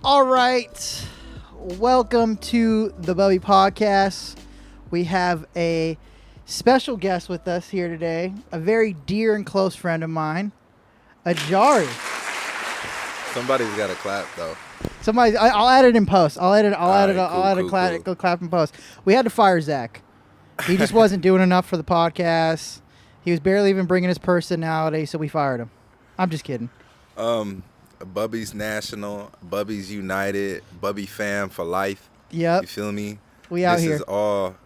All right. Welcome to the Bubby Podcast. We have a special guest with us here today, a very dear and close friend of mine, Ajari. Somebody's got to clap though. I'll add it in post. I'll add a clap in post. We had to fire Zack. He just wasn't doing enough for the podcast. He was barely even bringing his personality, so we fired him. I'm just kidding. Bubbies National, Bubbies United, Bubby fam for life. Yep. You feel me? We out here.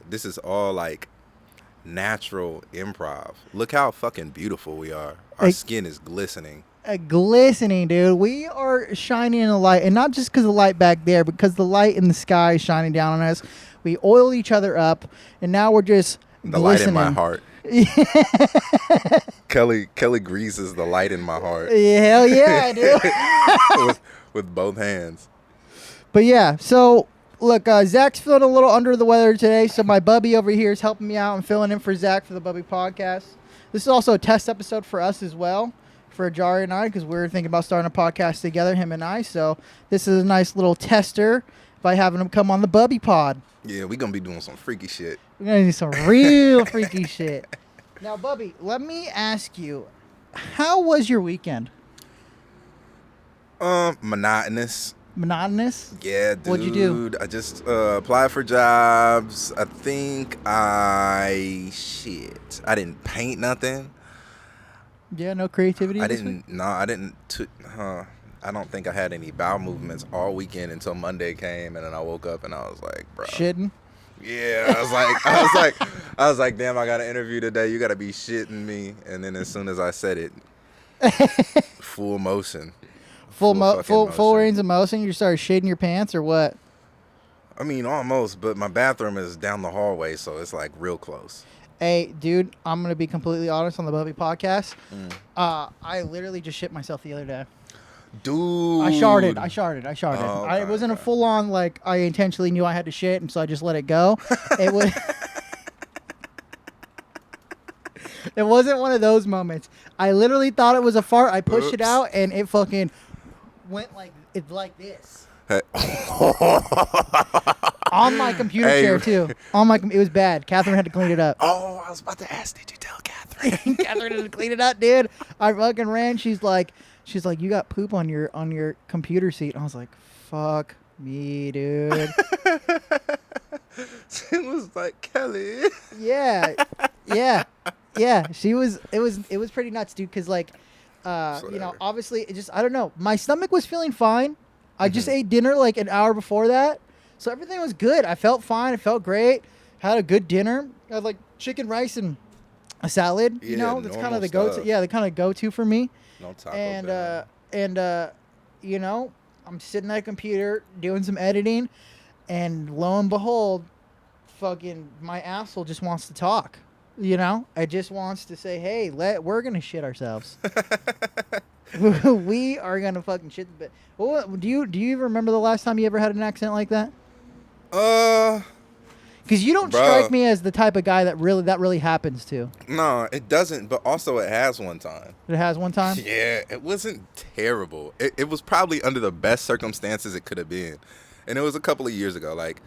This is all like natural improv. Look how fucking beautiful we are. Our skin is glistening. Glistening, dude. We are shining in the light, and not just because the light back there, but because the light in the sky is shining down on us. We oil each other up, and now we're just glistening. Light in my heart. Kelly greases the light in my heart. Yeah, hell yeah, dude. with both hands. But yeah, so look, Zach's feeling a little under the weather today, so my Bubby over here is helping me out and filling in for Zach for the Bubby Podcast. This is also a test episode for us as well, for Ajari and I, because we're thinking about starting a podcast together, him and I. So this is a nice little tester by having him come on the Bubby Pod. Yeah, we're going to be doing some freaky shit. We're going to do some real freaky shit. Now, Bubby, let me ask you, how was your weekend? Monotonous. Monotonous? Yeah, dude. What'd you do? I just applied for jobs. I think I didn't paint nothing. Yeah, no creativity. I don't think I had any bowel movements all weekend until Monday came, and then I woke up and I was like, bro. Shitting? Yeah, I was like, damn, I got an interview today. You got to be shitting me. And then as soon as I said it, full motion. Full range of motion? You started shading your pants or what? I mean, almost, but my bathroom is down the hallway, so it's like real close. Hey, dude, I'm going to be completely honest on the Bubby Podcast. I literally just shit myself the other day. Dude. I sharded. Oh, Okay, it wasn't a full-on, like, I intentionally knew I had to shit, and so I just let it go. It was... It wasn't one of those moments. I literally thought it was a fart. I pushed it out, and it fucking went like this. Hey. On my computer chair, too. It was bad. Catherine had to clean it up. Oh, I was about to ask, did you tell Catherine? Catherine had to clean it up, dude. I fucking ran. She's like, you got poop on your computer seat. And I was like, fuck me, dude. She was like, Kelly. Yeah. It was pretty nuts, dude. Cause like, obviously it just, I don't know. My stomach was feeling fine. I just ate dinner like an hour before that. So everything was good. I felt fine. I felt great. Had a good dinner. I had like chicken, rice, and a salad. Yeah, that's kind of the go-to. Yeah, the kind of go-to for me. No Taco Bell. I'm sitting at a computer doing some editing, and lo and behold, fucking my asshole just wants to talk. It just wants to say, hey, we're gonna shit ourselves. We are gonna fucking shit the bed. Well, do you remember the last time you ever had an accident like that? Because you don't strike me as the type of guy that really happens to. No, it doesn't. But also, it has one time. It has one time? Yeah, it wasn't terrible. It was probably under the best circumstances it could have been, and it was a couple of years ago, like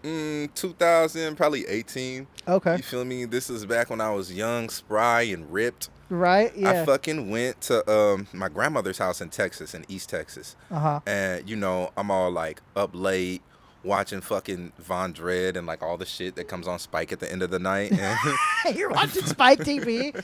2000, probably 18. Okay. You feel me? This is back when I was young, spry, and ripped. Right. Yeah. I fucking went to my grandmother's house in Texas, in East Texas. And I'm all like up late, watching fucking Von Dread and like all the shit that comes on Spike at the end of the night. And you're watching Spike TV?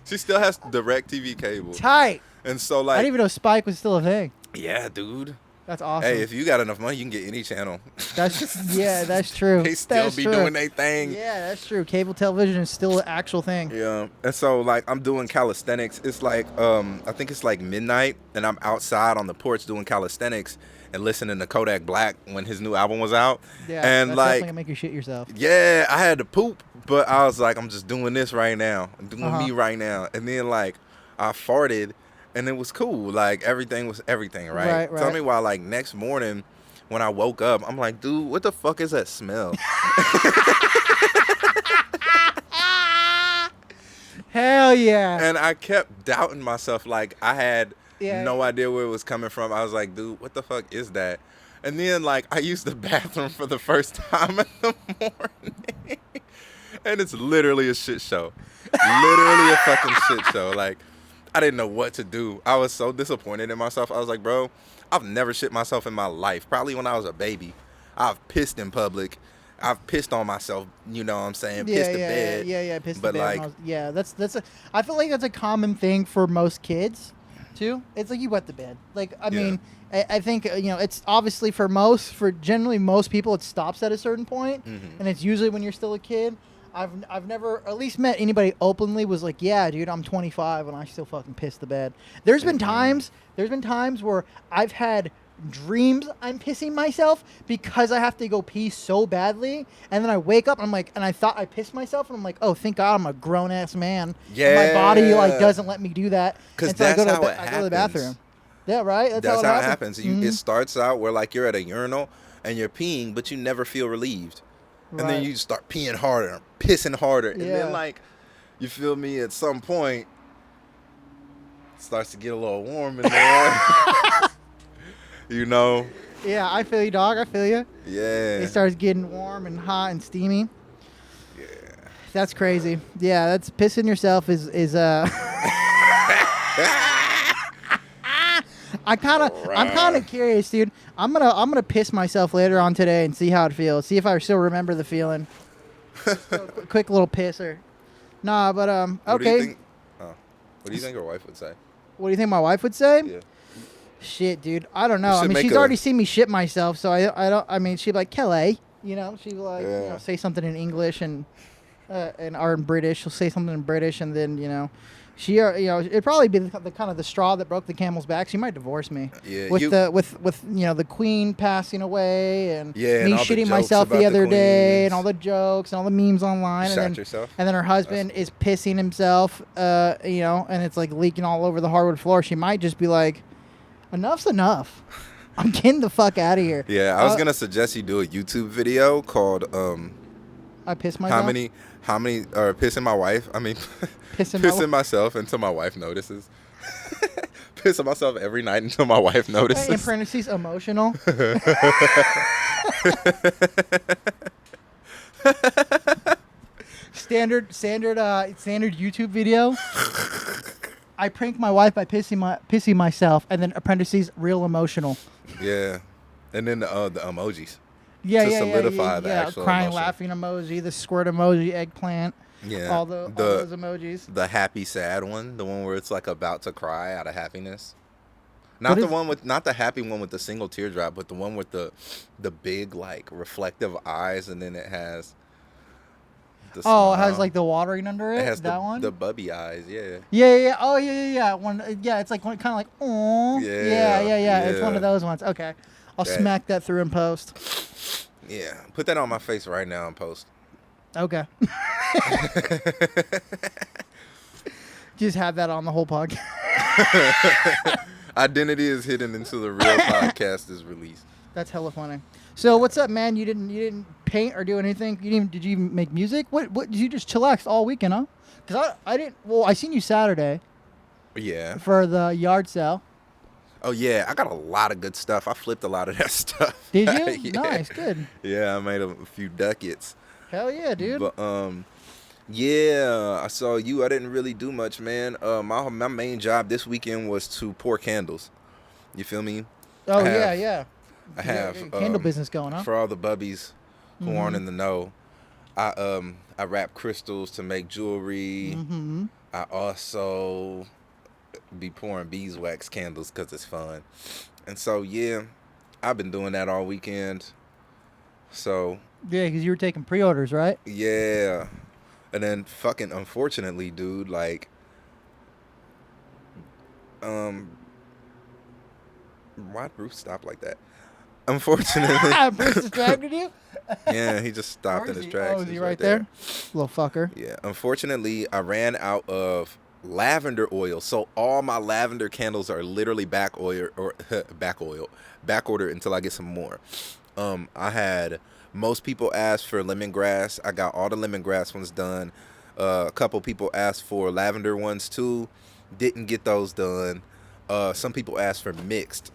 She still has direct TV cable. Tight. And so like, I didn't even know Spike was still a thing. Yeah, dude. That's awesome. Hey, if you got enough money, you can get any channel. That's true. They still doing their thing. Yeah, that's true. Cable television is still an actual thing. Yeah. And so like I'm doing calisthenics. It's like I think it's like midnight, and I'm outside on the porch doing calisthenics and listening to Kodak Black when his new album was out. Yeah, and that's like definitely gonna make you shit yourself. Yeah, I had to poop, but I was like, I'm just doing this right now. I'm doing me right now. And then like I farted. And it was cool. Like, everything was everything, right? Right. Tell me why, like, next morning when I woke up, I'm like, dude, what the fuck is that smell? Hell yeah. And I kept doubting myself. Like, I had no idea where it was coming from. I was like, dude, what the fuck is that? And then, like, I used the bathroom for the first time in the morning. And it's literally a shit show. Literally a fucking shit show. Like, I didn't know what to do. I was so disappointed in myself. I was like, bro, I've never shit myself in my life. Probably when I was a baby. I've pissed in public. I've pissed on myself, you know what I'm saying? Pissed the bed. Yeah, pissed the bed. Like, I feel like that's a common thing for most kids, too. It's like you wet the bed. Like, I mean, I think, it's obviously for generally most people, it stops at a certain point, and it's usually when you're still a kid. I've never at least met anybody openly was like, yeah, dude, I'm 25 and I still fucking piss the bed. There's been times where I've had dreams I'm pissing myself because I have to go pee so badly, and then I wake up and I'm like, and I thought I pissed myself, and I'm like, oh, thank God I'm a grown ass man. Yeah, and my body like doesn't let me do that. Because that's how it I go to the bathroom. Yeah, right. That's how it happens. It starts out where like you're at a urinal and you're peeing, but you never feel relieved. And then you start peeing harder, pissing harder. And then, like, you feel me, at some point, it starts to get a little warm in there. You know? Yeah, I feel you, dog. I feel you. Yeah. It starts getting warm and hot and steamy. Yeah. That's crazy. Yeah, that's pissing yourself is I'm kind of curious, dude. I'm gonna piss myself later on today and see how it feels. See if I still remember the feeling. Quick little pisser. Nah, but okay. What do you think your wife would say? What do you think my wife would say? Yeah. Shit, dude. I don't know. I mean, she's already seen me shit myself, so I don't. I mean, she'd be like Kelly, she'd like say something in English and in British. She'll say something in British, and then she, it'd probably be the kind of the straw that broke the camel's back. She might divorce me. Yeah, with the queen passing away and me and shitting myself the other day and all the jokes and all the memes online. And then her husband is pissing himself, and it's like leaking all over the hardwood floor. She might just be like, enough's enough. I'm getting the fuck out of here. Yeah, I was gonna suggest you do a YouTube video called I piss myself. How many or pissing my wife? I mean, pissing myself until my wife notices. Pissing myself every night until my wife notices. In parentheses, emotional. Standard YouTube video. I prank my wife by pissing myself, and then parentheses, real emotional. Yeah, and then the emojis. Yeah, to solidify the actual crying, emotion. laughing emoji, the squirt emoji, eggplant. Yeah, all those emojis. The happy, sad one, the one where it's like about to cry out of happiness. Not the happy one with the single teardrop, but the one with the big like reflective eyes, and then it has. It has like the watering under it. It has the Bubby eyes, yeah. Yeah. Oh yeah. It's like kind of like oh. Yeah. It's one of those ones. Okay, I'll smack that through in post. Yeah, put that on my face right now in post. Okay. Just have that on the whole podcast. Identity is hidden until the real podcast is released. That's hella funny. So what's up, man? You didn't paint or do anything? Did you even make music? What did you just chillax all weekend, huh? Because I didn't. Well, I seen you Saturday. Yeah. For the yard sale. Oh yeah, I got a lot of good stuff. I flipped a lot of that stuff. Did you? Yeah. Nice, good. Yeah, I made a few ducats. Hell yeah, dude. But yeah, I saw you. I didn't really do much, man. My main job this weekend was to pour candles. You feel me? Oh yeah. I have candle business going on. For all the bubbies who aren't in the know. I wrap crystals to make jewelry. Mm-hmm. I also be pouring beeswax candles because it's fun. And so yeah, I've been doing that all weekend. So yeah, because you were taking pre-orders, right? Yeah. And then fucking unfortunately, dude, like why'd Bruce stop like that? Unfortunately. Bruce distracted you? Yeah, he just stopped in his tracks. Oh, is he right there? Little fucker. Yeah. Unfortunately, I ran out of lavender oil. So all my lavender candles are literally back order until I get some more. I had most people asked for lemongrass. I got all the lemongrass ones done. A couple people asked for lavender ones too. Didn't get those done. some people asked for mixed,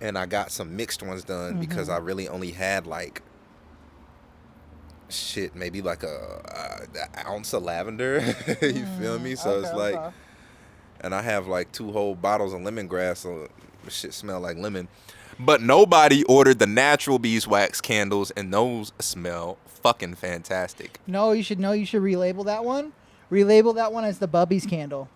and I got some mixed ones done because I really only had like maybe like a ounce of lavender. You feel me? So it's like, and I have like 2 whole bottles of lemongrass, so shit smell like lemon. But nobody ordered the natural beeswax candles, and those smell fucking fantastic. No, you should relabel that one. Relabel that one as the Bubbies candle.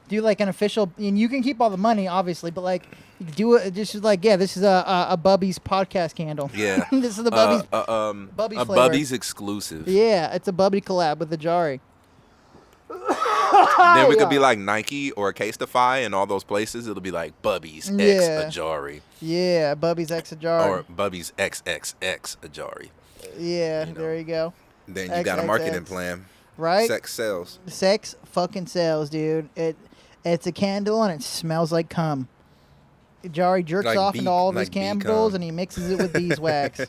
Do like an official, and you can keep all the money, obviously, but like do it just like, yeah, this is a Bubbies podcast candle. Yeah, this is the Bubbies Bubbies flavor. Bubbies exclusive. Yeah, it's a Bubby collab with the Jari. Then we could be like Nike or Casetify, and all those places it'll be like Bubbies X Ajari. Yeah, Bubbies X Ajari. Or Bubbies XXX Ajari. Yeah, there you go. Then you got a marketing plan. Right? Sex sells. Sex fucking sells, dude. It's a candle and it smells like cum. Jari jerks like off into all of like his candles and he mixes it with beeswax.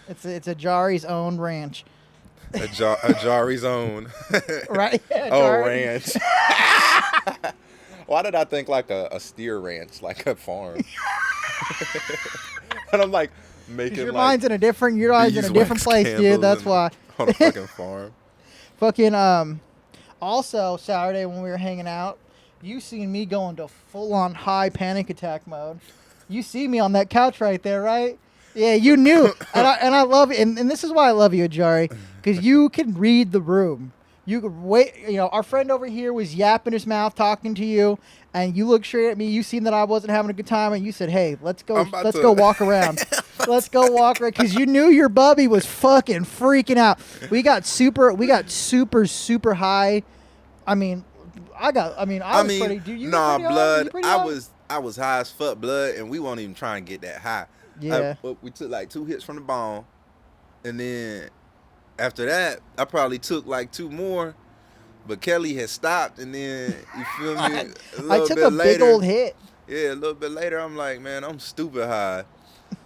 It's a Jari's own ranch. A Jari's own. Right? Yeah, ranch. Why did I think like a steer ranch, like a farm? And I'm like making your like mind's in a different place, dude. That's why. On a fucking farm. Fucking also Saturday when we were hanging out, you seen me go into full on high panic attack mode. You see me on that couch right there, right? Yeah, you knew. And I love it. And this is why I love you, Jari, because you can read the room. You could wait. You know, our friend over here was yapping his mouth talking to you, and you looked straight at me. You seen that I wasn't having a good time, and you said, "Hey, let's go walk around. Let's go walk around," because you knew your Bubby was fucking freaking out. We got super high. I was pretty. Dude, you nah, pretty blood. high? I was high as fuck, blood, and we won't even try and get that high. Yeah. We took like 2 hits from the bong, and then after that, I probably took like 2 more, but Kelly had stopped, and then, you feel me? I took a big old hit. Yeah, a little bit later, I'm like, man, I'm stupid high.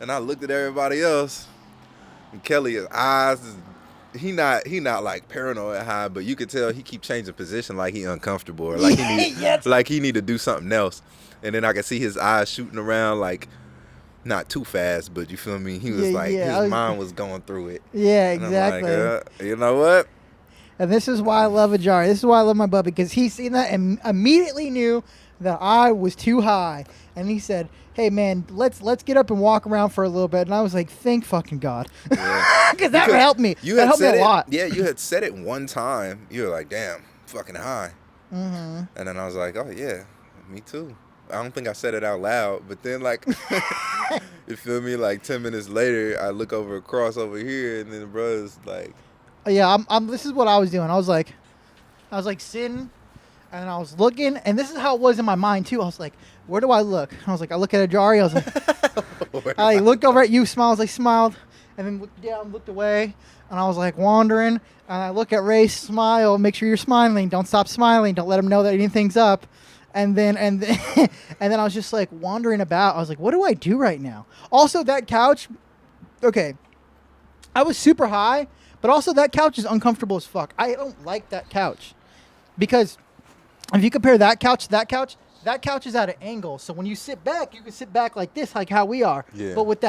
And I looked at everybody else, and Kelly's eyes, he not like paranoid high, but you could tell he keep changing position like he uncomfortable, or like he need to do something else. And then I could see his eyes shooting around like, not too fast, but you feel me? He was his mind was going through it. Yeah, and exactly. I'm like, you know what? And this is why I love Ajari. This is why I love my Bubby, because he seen that and immediately knew that I was too high. And he said, "Hey man, let's get up and walk around for a little bit." And I was like, "Thank fucking God," because that helped me. That helped me a lot. Yeah, you had said it one time. You were like, "Damn, fucking high." And then I was like, "Oh yeah, me too." I don't think I said it out loud, but then like, you feel me? Like 10 minutes later, I look across over here, and then the brother's like, "Yeah, I'm. This is what I was doing. I was like sitting, and I was looking, and this is how it was in my mind too. I was like, where do I look? I was like, I look at Ajari. I was like, I looked over at you, smiled, I smiled, and then looked down, looked away, and I was like wandering, and I look at Ray, smile, make sure you're smiling, don't stop smiling, don't let him know that anything's up." And then I was just like wandering about. I was like, what do I do right now? Also, that couch, okay, I was super high, but also that couch is uncomfortable as fuck. I don't like that couch because if you compare that couch to that couch is at an angle. So when you sit back, you can sit back like this, like how we are. Yeah. But with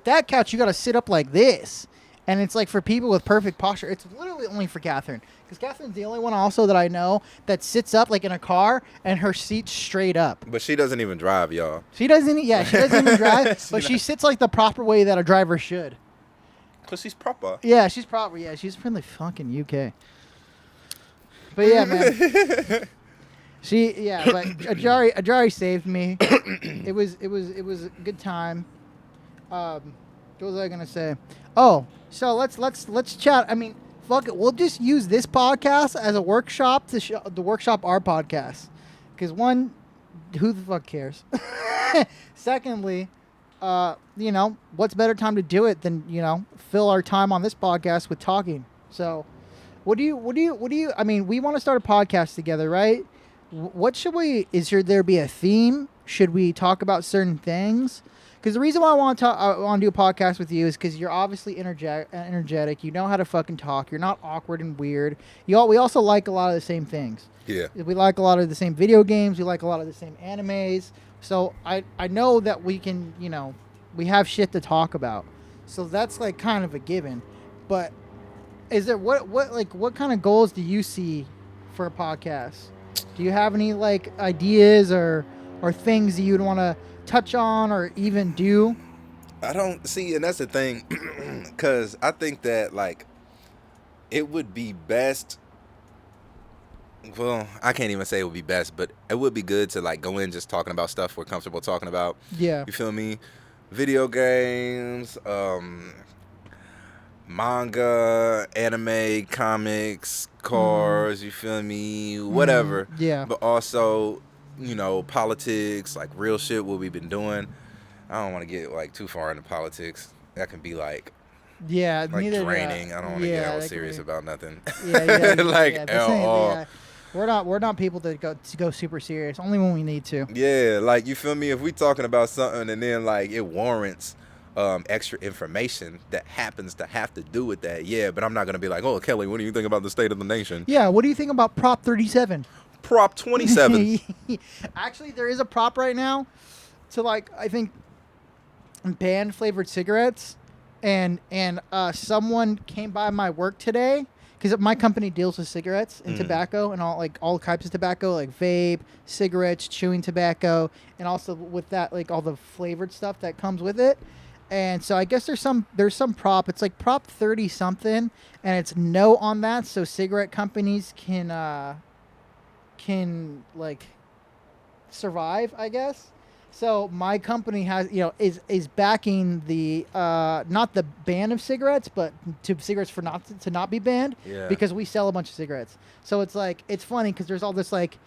that couch, you got to sit up like this. And it's like for people with perfect posture. It's literally only for Catherine. Because Catherine's the only one also that I know that sits up like in a car and her seat's straight up. But she doesn't even drive, y'all. She doesn't even drive. But she sits like the proper way that a driver should. Because she's proper. Yeah, she's proper. Yeah, she's from the fucking UK. But yeah, man. But Ajari saved me. It was a good time. What was I gonna say? Oh, so let's chat. I mean, fuck it. We'll just use this podcast as a workshop to workshop our podcast. Because one, who the fuck cares? Secondly, what's better time to do it than fill our time on this podcast with talking. So, what do you? I mean, we want to start a podcast together, right? What should we? There be a theme? Should we talk about certain things? Because the reason why I want to do a podcast with you is because you're obviously energetic. You know how to fucking talk. You're not awkward and weird. We also like a lot of the same things. Yeah. We like a lot of the same video games. We like a lot of the same animes. So I know that we can, we have shit to talk about. So that's like kind of a given. But is there what kind of goals do you see for a podcast? Do you have any like ideas or things that you'd want to touch on or even do? I don't see, and that's the thing, because I think that like it would be best. Well, I can't even say it would be best, but it would be good to like go in just talking about stuff we're comfortable talking about. Yeah. You feel me? Video games, manga, anime, comics, cars, you feel me? Whatever. Yeah. But also, politics, like real shit, what we've been doing. I don't want to get like too far into politics. That can be like draining. I don't want to get all serious about nothing. At all. We're not people to go super serious. Only when we need to. Yeah, like you feel me? If we talking about something and then like it warrants extra information that happens to have to do with that, yeah. But I'm not gonna be like, oh, Kelly, what do you think about the state of the nation? Yeah, what do you think about Prop 37? Prop 27. Actually, there is a prop right now to like I think ban flavored cigarettes, and someone came by my work today. Because my company deals with cigarettes and tobacco and all types of tobacco, like vape, cigarettes, chewing tobacco, and also with that, like all the flavored stuff that comes with it. And so I guess there's some prop. It's like Prop 30 something, and it's no on that, so cigarette companies can like survive, I guess. So my company has, is backing the not the ban of cigarettes, but to cigarettes to not be banned, because we sell a bunch of cigarettes. So it's like it's funny because there's all this like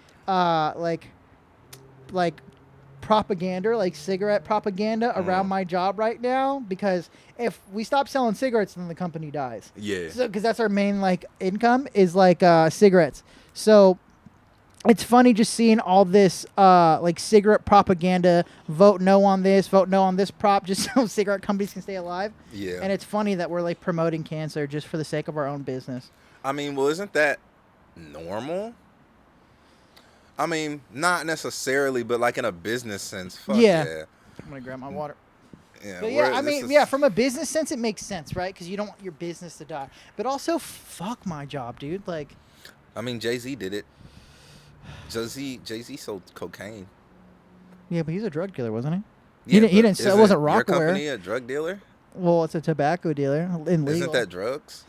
propaganda, like cigarette propaganda around my job right now. Because if we stop selling cigarettes, then the company dies. Yeah. So because that's our main like income is like cigarettes. So. It's funny just seeing all this like cigarette propaganda, vote no on this prop, just so cigarette companies can stay alive. Yeah. And it's funny that we're like promoting cancer just for the sake of our own business. I mean, well, isn't that normal? I mean, not necessarily, but like in a business sense. Fuck yeah. I'm going to grab my water. Yeah, but yeah, I mean, from a business sense, it makes sense, right? Because you don't want your business to die. But also, fuck my job, dude. Like, I mean, Jay-Z did it. Jay-Z sold cocaine. Yeah, but he's a drug dealer, wasn't he? Yeah, he didn't sell. It wasn't Rockware. Your company a drug dealer? Well, it's a tobacco dealer. Illegal. Isn't that drugs?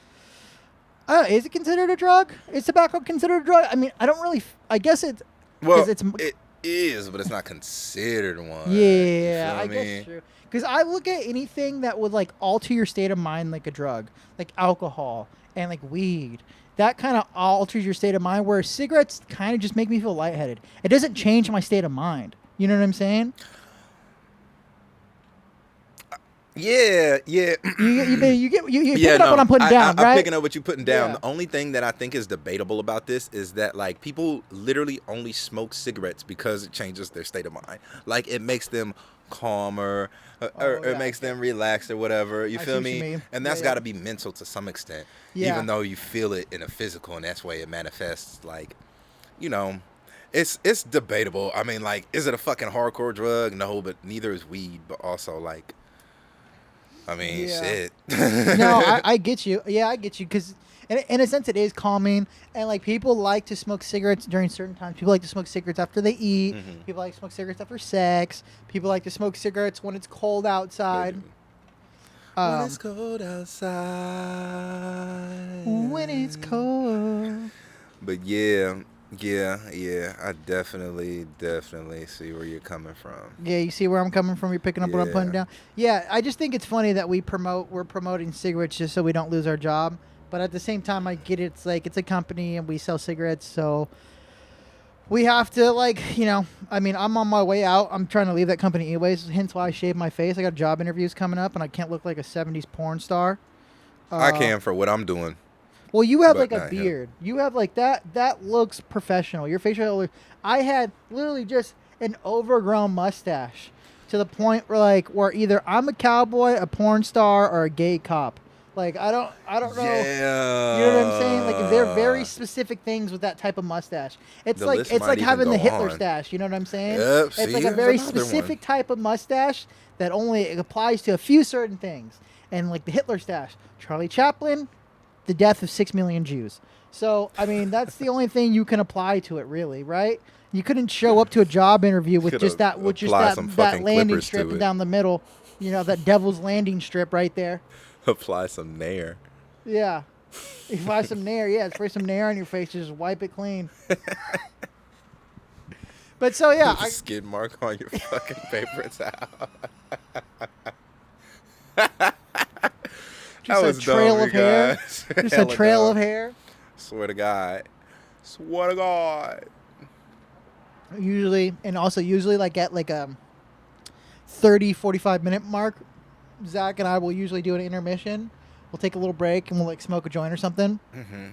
Is it considered a drug? Is tobacco considered a drug? I mean, I don't really. I guess it's. Well, it is, but it's not considered one. Yeah, I guess it's true. Because I look at anything that would like alter your state of mind, like a drug, like alcohol and like weed. That kind of alters your state of mind, where cigarettes kind of just make me feel lightheaded. It doesn't change my state of mind. You know what I'm saying? Yeah. You picking up what I'm putting down, right? I'm picking up what you're putting down. Yeah. The only thing that I think is debatable about this is that like people literally only smoke cigarettes because it changes their state of mind. Like it makes them calmer, or it makes them relaxed or whatever. You feel me? And that's got to be mental to some extent, even though you feel it in a physical, and that's why it manifests. Like, it's debatable. I mean, like, is it a fucking hardcore drug? No, but neither is weed. But also, like, I mean, shit. No, I get you. Yeah, I get you. Because in a sense, it is calming. And, like, people like to smoke cigarettes during certain times. People like to smoke cigarettes after they eat. Mm-hmm. People like to smoke cigarettes after sex. People like to smoke cigarettes when it's cold outside. When it's cold outside. When it's cold. But, yeah, I definitely see where you're coming from. Yeah, you see where I'm coming from? You're picking up what I'm putting down? Yeah, I just think it's funny that we're promoting cigarettes just so we don't lose our job. But at the same time, I get it. It's like it's a company and we sell cigarettes, so we have to, like, I mean, I'm on my way out. I'm trying to leave that company anyways, hence why I shaved my face. I got job interviews coming up, and I can't look like a 70s porn star. I can for what I'm doing. Well, you have like a beard. You have like that. That looks professional. Your facial hair. I had literally just an overgrown mustache to the point where either I'm a cowboy, a porn star, or a gay cop. Like I don't know. Yeah. You know what I'm saying? Like they're very specific things with that type of mustache. It's like having the Hitler stash. You know what I'm saying? Yep, it's like a very specific type of mustache that only applies to a few certain things. And like the Hitler stash, Charlie Chaplin, the death of 6 million Jews. So I mean that's the only thing you can apply to it, really, right? You couldn't show up to a job interview with just that landing strip down the middle. You know, that Devil's Landing strip right there. Apply some Nair. Yeah. You apply some Nair. Yeah, spray some Nair on your face. Just wipe it clean. But so, yeah. Skid mark on your fucking paper towel. Just a trail of hair. Just a trail of hair. Swear to God. Swear to God. Usually like at like a 30, 45 minute mark, Zach and I will usually do an intermission. We'll take a little break and we'll like smoke a joint or something. Mm-hmm.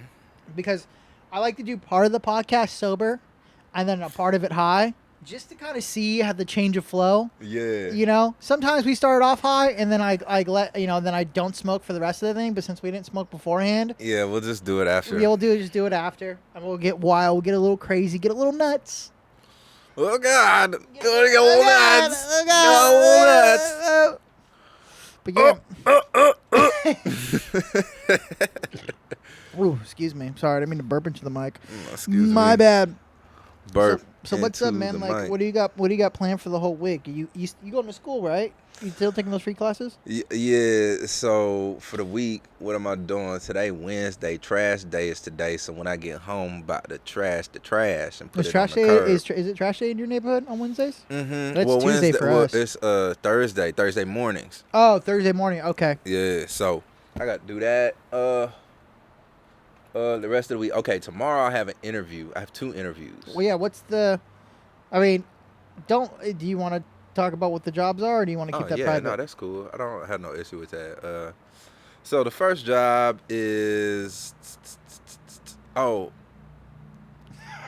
Because I like to do part of the podcast sober and then a part of it high, just to kind of see how the change of flow. Yeah. You know, sometimes we start off high and then then I don't smoke for the rest of the thing. But since we didn't smoke beforehand, yeah, we'll just do it after. Yeah, just do it after, and we'll get wild, we'll get a little crazy, get a little nuts. Oh God! Get a little nuts! Oh God! But yeah. Ooh, excuse me. Sorry, I didn't mean to burp into the mic. My bad. Burp. So what's up, man? Like, what do you got? What do you got planned for the whole week? You going to school, right? You still taking those free classes? Yeah. So for the week, what am I doing today? Wednesday, trash day is today. So when I get home, I'm about to trash the trash and put it on the curb. Is it trash day in your neighborhood on Wednesdays? Mm-hmm. That's Tuesday for us. It's Thursday mornings. Oh, Thursday morning. Okay. Yeah. So I got to do that. The rest of the week. Okay, tomorrow I have an interview. I have 2 interviews. Well, yeah. Do you want to talk about what the jobs are, or do you want to keep that private? No, that's cool. I don't have no issue with that. So the first job is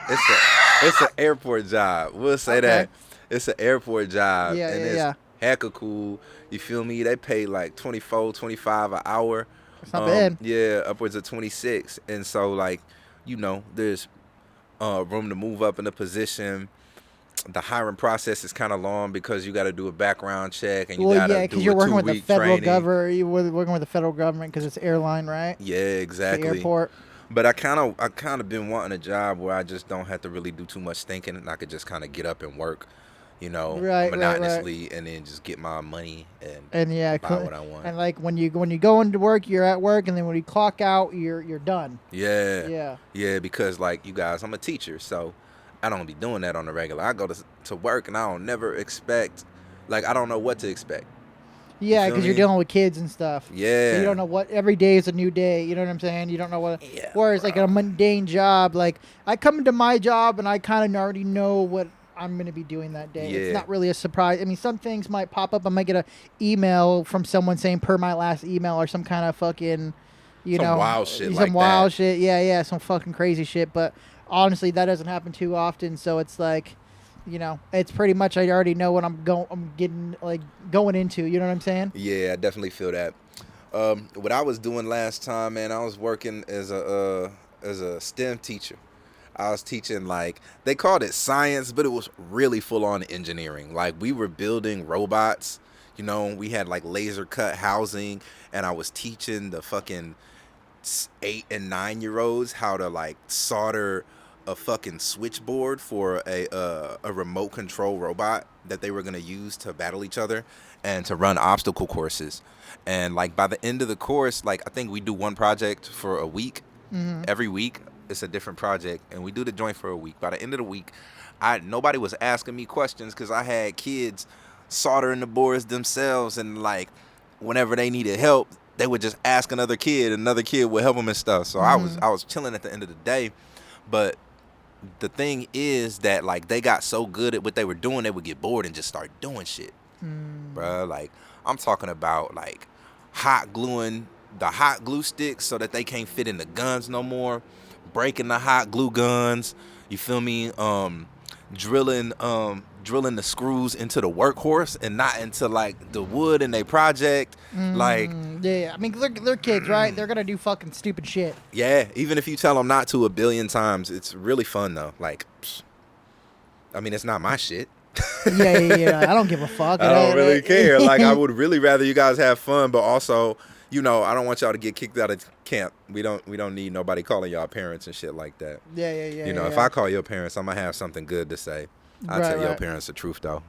it's an airport job. We'll say that. It's an airport job. Yeah, and it's hecka cool. You feel me? They pay like $24, $25 an hour. It's not bad. Yeah, upwards of 26. And so like, you know, there's room to move up in a position. The hiring process is kind of long because you got to do a background check and you got to do a 2-week training. because you're working with the federal government. You're working with the federal government because it's airline, right? Yeah, exactly. The airport. But I kind of been wanting a job where I just don't have to really do too much thinking and I could just kind of get up and work, you know, monotonously, and then just get my money and buy what I want. And like when you go into work, you're at work, and then when you clock out, you're done. Yeah. Because like you guys, I'm a teacher, so I don't be doing that on the regular. I go to work and I don't never expect, like I don't know what to expect. Yeah, because you're dealing with kids and stuff. Yeah. So you don't know what, every day is a new day. You know what I'm saying? You don't know what. Yeah, whereas like a mundane job, like I come into my job and I kind of already know what I'm going to be doing that day. Yeah. It's not really a surprise. I mean, some things might pop up. I might get an email from someone saying per my last email or some kind of fucking, some wild shit some wild shit. Yeah, some fucking crazy shit. But honestly, that doesn't happen too often. So it's like, you know, it's pretty much I already know what I'm going into. You know what I'm saying? Yeah, I definitely feel that. What I was doing last time, man, I was working as a STEM teacher. I was teaching, like, they called it science, but it was really full on engineering. Like, we were building robots, you know, we had like laser cut housing, and I was teaching the fucking 8 and 9-year-olds how to like solder a fucking switchboard for a remote control robot that they were going to use to battle each other and to run obstacle courses. And like by the end of the course, like I think we do one project for a week. Mm-hmm. Every week it's a different project, and we do the joint for a week. By the end of the week, nobody was asking me questions because I had kids soldering the boards themselves, and like whenever they needed help, they would just ask another kid, and another kid would help them and stuff. So I was chilling at the end of the day. But the thing is that like they got so good at what they were doing, they would get bored and just start doing shit. Bruh, like I'm talking about like hot gluing the hot glue sticks so that they can't fit in the guns no more, breaking the hot glue guns, you feel me, drilling the screws into the workhorse and not into like the wood in their project. Like, yeah, I mean, they're kids, right? They're gonna do fucking stupid shit. Yeah, even if you tell them not to a billion times, it's really fun though. Like, I mean, it's not my shit. yeah. I don't give a fuck. I don't really care. Like, I would really rather you guys have fun, but also, you know, I don't want y'all to get kicked out of camp. We don't need nobody calling y'all parents and shit like that. Yeah. You know, if I call your parents, I'm gonna have something good to say. I'll tell your parents the truth though.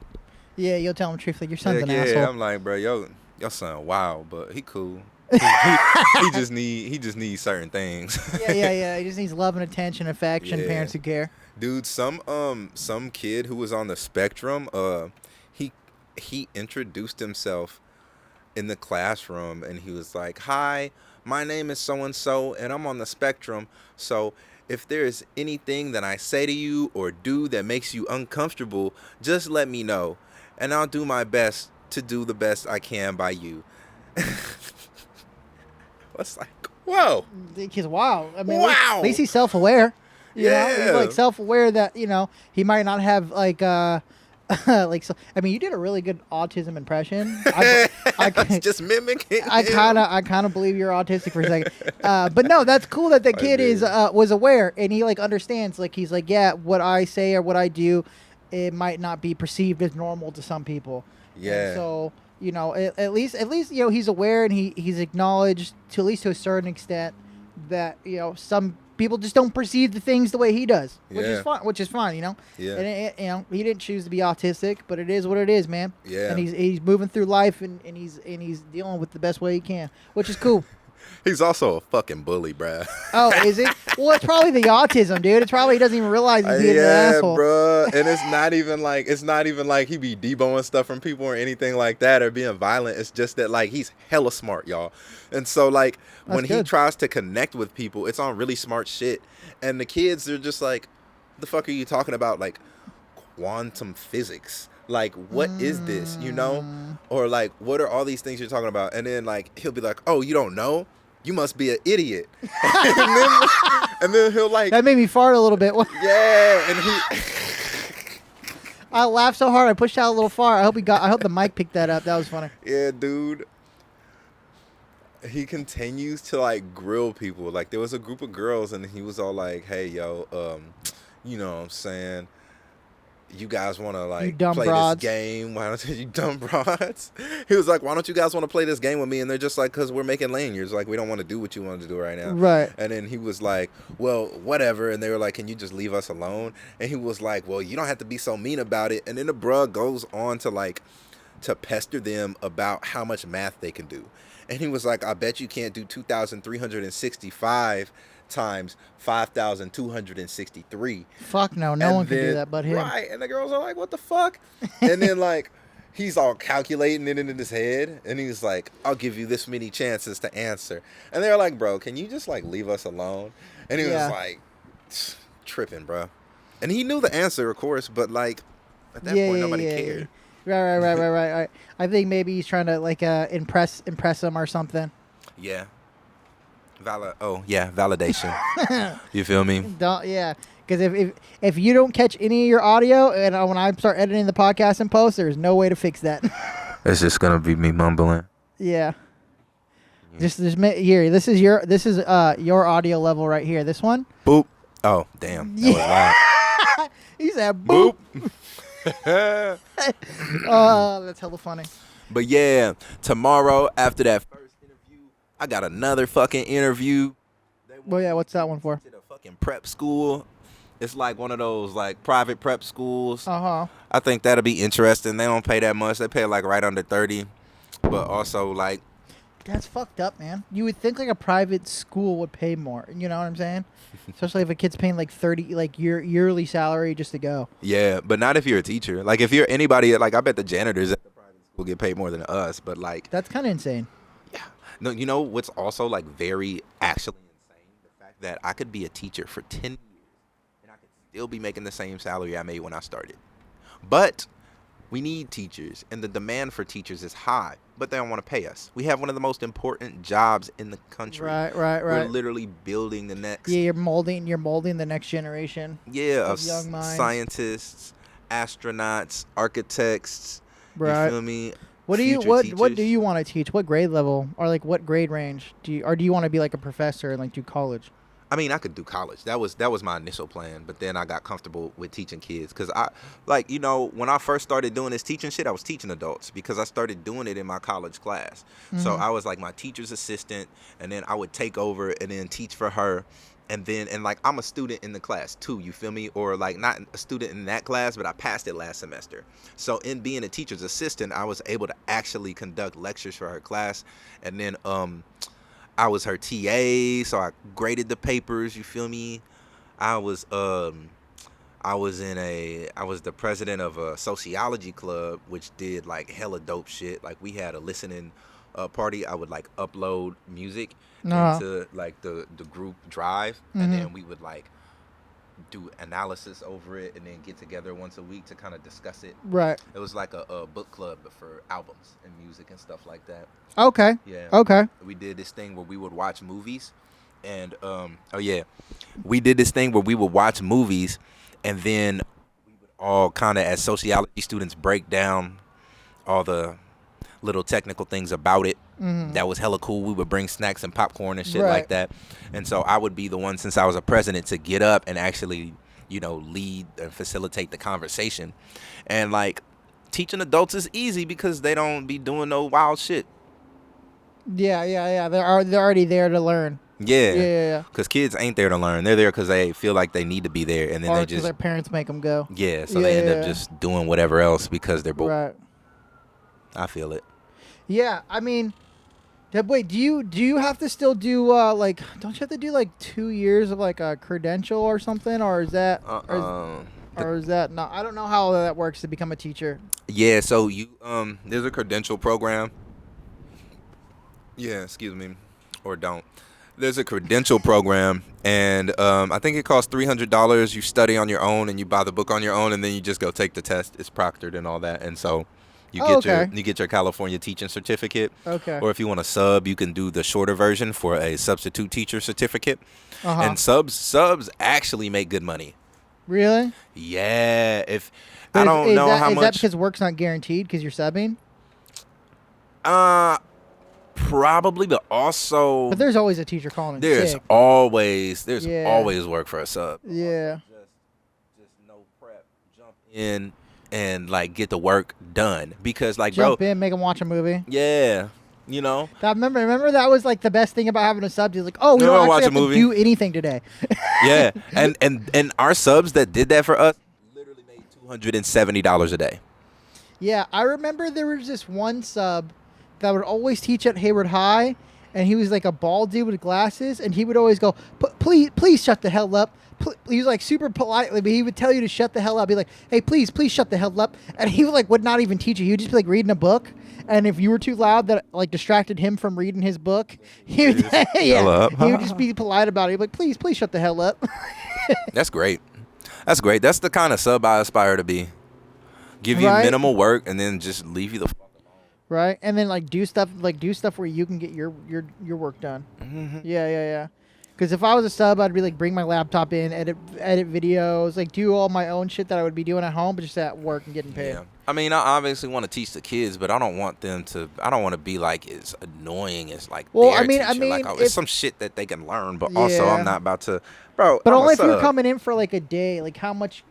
Yeah, you'll tell them truthfully. Your son's an asshole. Yeah, I'm like, bro, your son wild, but he cool. he just needs certain things. yeah. He just needs love and attention, affection, parents who care. Dude, some kid who was on the spectrum, he introduced himself in the classroom and he was like, "Hi, my name is so and so and I'm on the spectrum. So if there's anything that I say to you or do that makes you uncomfortable, just let me know and I'll do my best to do the best I can by you." It's like, whoa. He's wow. I mean, wow. At least he's self-aware. You know, Yeah. he's like self-aware that, you know, he might not have like like, so, I mean, you did a really good autism impression. I just mimicking. I kind of believe you're autistic for a second. But no, that's cool that the kid was aware and he like understands. Like he's like, yeah, what I say or what I do, it might not be perceived as normal to some people. Yeah. And so, you know, at least you know he's aware and he's acknowledged to at least to a certain extent that, you know, some people just don't perceive the things the way he does, which is fine, you know. Yeah. And you know, he didn't choose to be autistic, but it is what it is, man. Yeah. And he's moving through life and he's dealing with the best way he can, which is cool. He's also a fucking bully, bruh. Oh, is he? Well, it's probably the autism, dude. It's probably he doesn't even realize he's being an asshole. Bruh. And it's not even like he be deboing stuff from people or anything like that or being violent. It's just that like he's hella smart, y'all. And so like when he tries to connect with people, it's on really smart shit. And the kids, they're just like, the fuck are you talking about? Like quantum physics. Like, what is this, you know? Or like, what are all these things you're talking about? And then like he'll be like, oh, you don't know? You must be an idiot. and then he'll like... That made me fart a little bit. Yeah, and he... I laughed so hard I pushed out a little far. I hope the mic picked that up. That was funny. Yeah, dude. He continues to like grill people. Like there was a group of girls and he was all like, hey, yo, you know what I'm saying? You guys want to like play this game? Why don't you dumb broads? He was like, why don't you guys want to play this game with me? And they're just like, because we're making lanyards. Like, we don't want to do what you want to do right now. Right. And then he was like, well, whatever. And they were like, can you just leave us alone? And he was like, well, you don't have to be so mean about it. And then the bruh goes on to like, to pester them about how much math they can do. And he was like, I bet you can't do 2,365 times 5,263. Fuck no, no one can do that but him. Right, and the girls are like, what the fuck? And then like he's all calculating it in his head, and he's like, I'll give you this many chances to answer. And they're like, bro, can you just like leave us alone? And he was like, tripping, bro. And he knew the answer, of course, but like at that point nobody cared. Right. I think maybe he's trying to like impress him or something. Yeah. Validation. You feel me? Because if you don't catch any of your audio, and when I start editing the podcast and post, there's no way to fix that. It's just gonna be me mumbling. Yeah. Just here. This is your audio level right here. This one. Boop. Oh damn. That was loud. He said boop. Oh, that's hella funny. But yeah, tomorrow after that first interview, I got another fucking interview. Well, yeah, what's that one for? To the fucking prep school. It's like one of those like private prep schools. Uh-huh. I think that'll be interesting. They don't pay that much. They pay like right under 30. But also like, that's fucked up, man. You would think like a private school would pay more. You know what I'm saying? Especially if a kid's paying like 30, like yearly salary just to go. Yeah, but not if you're a teacher. Like if you're anybody, like I bet the janitors at the private school get paid more than us. But like, that's kind of insane. Yeah. No, you know what's also like very actually insane? The fact that I could be a teacher for 10 years and I could still be making the same salary I made when I started. But We need teachers, and the demand for teachers is high, but they don't want to pay us. We have one of the most important jobs in the country. Right. We're literally building the next. Yeah, you're molding the next generation. Yeah, of young minds. Scientists, astronauts, architects. Right. You feel me? What do you want to teach? What grade level or like what grade range do you want to be like a professor and like do college? I mean, I could do college. That was my initial plan, but then I got comfortable with teaching kids because when I first started doing this teaching shit, I was teaching adults because I started doing it in my college class. Mm-hmm. So I was like my teacher's assistant, and then I would take over and then teach for her. And I'm a student in the class too, you feel me? Or like not a student in that class, but I passed it last semester. So in being a teacher's assistant, I was able to actually conduct lectures for her class. And then I was her TA, so I graded the papers, you feel me? I was the president of a sociology club, which did like hella dope shit. Like we had a listening party. I would like upload music into like the group drive, and then we would like do analysis over it and then get together once a week to kind of discuss it. Right. It was like a book club but for albums and music and stuff like that. Okay. Yeah. Okay. We did this thing where we would watch movies and we did this thing where we would watch movies and then we would all kind of as sociology students break down all the little technical things about it. That was hella cool. We would bring snacks and popcorn and shit like that. And so I would be the one, since I was a president, to get up and actually, lead and facilitate the conversation. And like teaching adults is easy because they don't be doing no wild shit. Yeah. They're already there to learn. Yeah. Because kids ain't there to learn. They're there because they feel like they need to be there, and then or they just their parents make them go. Yeah. So they end up just doing whatever else because they're bored. Right. I feel it. Yeah, I mean, wait, do you have to still do don't you have to do like 2 years of like a credential or something, or is that or is that not? I don't know how that works to become a teacher. Yeah, so you there's a credential program. Yeah, excuse me, or don't. There's a credential program, and I think it costs $300. You study on your own, and you buy the book on your own, and then you just go take the test. It's proctored and all that, and so. You get your California teaching certificate. Okay. Or if you want a sub, you can do the shorter version for a substitute teacher certificate. And subs actually make good money. Really? Yeah. I don't know how much. Is that because work's not guaranteed because you're subbing? Probably, but also. But there's always a teacher calling. There's always work for a sub. Yeah. Just no prep, jump in. And like get the work done because like jump in, make them watch a movie. Yeah, That remember that was like the best thing about having a sub. Like, oh, we don't actually have to do anything today. Yeah, and our subs that did that for us literally made $270 a day. Yeah, I remember there was this one sub that would always teach at Hayward High, and he was like a bald dude with glasses, and he would always go, please shut the hell up. He was like super politely, but he would tell you to shut the hell up. He'd be like, hey, please shut the hell up. And he would not even teach you. He would just be like reading a book. And if you were too loud that like distracted him from reading his book, he would just be polite about it. He'd be like, please shut the hell up. That's great. That's the kind of sub I aspire to be. Give you minimal work and then just leave you the fuck alone. Right. And then do stuff where you can get your work done. Mm-hmm. Yeah. Because if I was a sub, I'd be like, bring my laptop in, edit videos, like do all my own shit that I would be doing at home, but just at work and getting paid. Yeah. I mean, I obviously want to teach the kids, but I don't want to be like as annoying as like their teacher. Like, it's some shit that they can learn, but also I'm not about to, bro. But only if you're coming in for like a day. Like how much,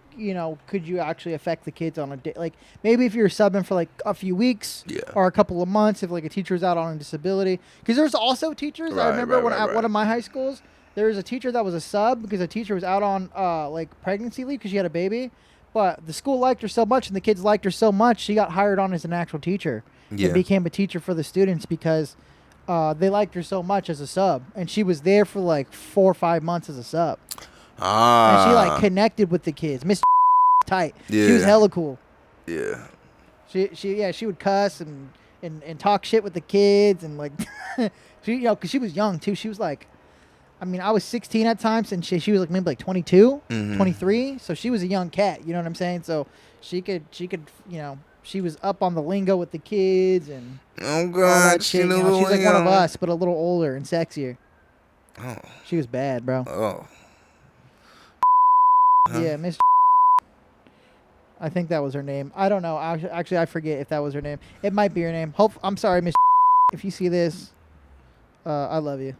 could you actually affect the kids on a day? Like maybe if you're subbing for like a few weeks or a couple of months, if like a teacher's out on a disability. Because there's also teachers. I remember at one of my high schools, there was a teacher that was a sub because the teacher was out on like pregnancy leave because she had a baby, but the school liked her so much and the kids liked her so much she got hired on as an actual teacher. Yeah. And became a teacher for the students because they liked her so much as a sub, and she was there for like 4 or 5 months as a sub. And she like connected with the kids. Miss tight. Yeah. She was hella cool. Yeah. She would cuss and talk shit with the kids and like she because she was young too. She was like. I mean, I was 16 at times, and she was like maybe like 22, 23. So she was a young cat. You know what I'm saying? So she could She was up on the lingo with the kids and Oh all God, that shit. You know, she's like one of us, but a little older and sexier. Oh. She was bad, bro. Oh. Yeah, Miss. I think that was her name. I don't know. Actually, I forget if that was her name. It might be her name. I'm sorry, Miss. If you see this, I love you.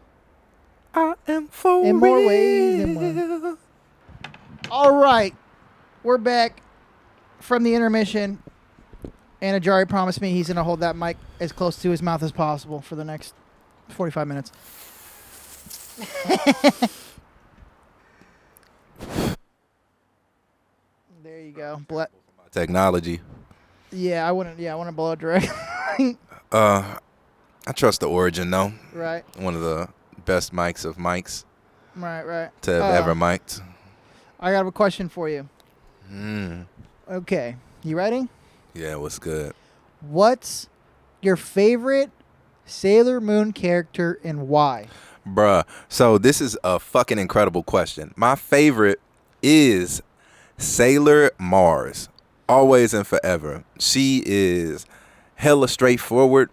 I am for in more ways than one. All right, we're back from the intermission. And Ajari promised me he's gonna hold that mic as close to his mouth as possible for the next 45 minutes. There you go. Technology. Yeah, I wouldn't blow it directly. I trust the Origin though. Right. One of the best mics of mics. Right. To have ever mic'd. I got a question for you. Mm. Okay, you ready? Yeah, what's good? What's your favorite Sailor Moon character and why? Bruh, so this is a fucking incredible question. My favorite is Sailor Mars. Always and forever. She is hella straightforward.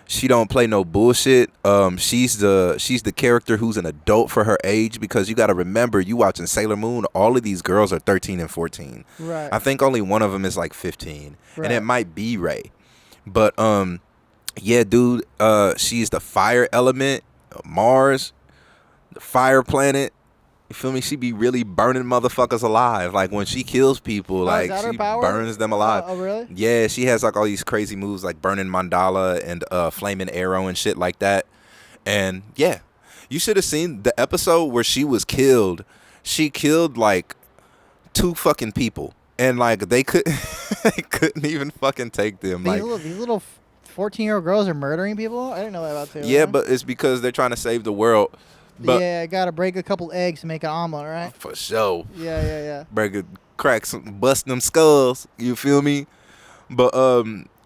She don't play no bullshit. She's the character who's an adult for her age, because you got to remember, you watching Sailor Moon, all of these girls are 13 and 14. Right. I think only one of them is like 15. Right. And it might be Ray. But yeah, dude, she's the fire element, Mars, the fire planet. You feel me? She be really burning motherfuckers alive. Like when she kills people, like she burns them alive. Oh, really? Yeah, she has like all these crazy moves like burning mandala and flaming arrow and shit like that. And yeah, you should have seen the episode where she was killed. She killed like 2 fucking people, and like they couldn't even fucking take them. These little 14-year-old girls are murdering people. I didn't know that about Sailor Moon. Yeah, but it's because they're trying to save the world. But yeah, gotta break a couple eggs to make an omelet, right? For sure. Yeah. Bust them skulls. You feel me? But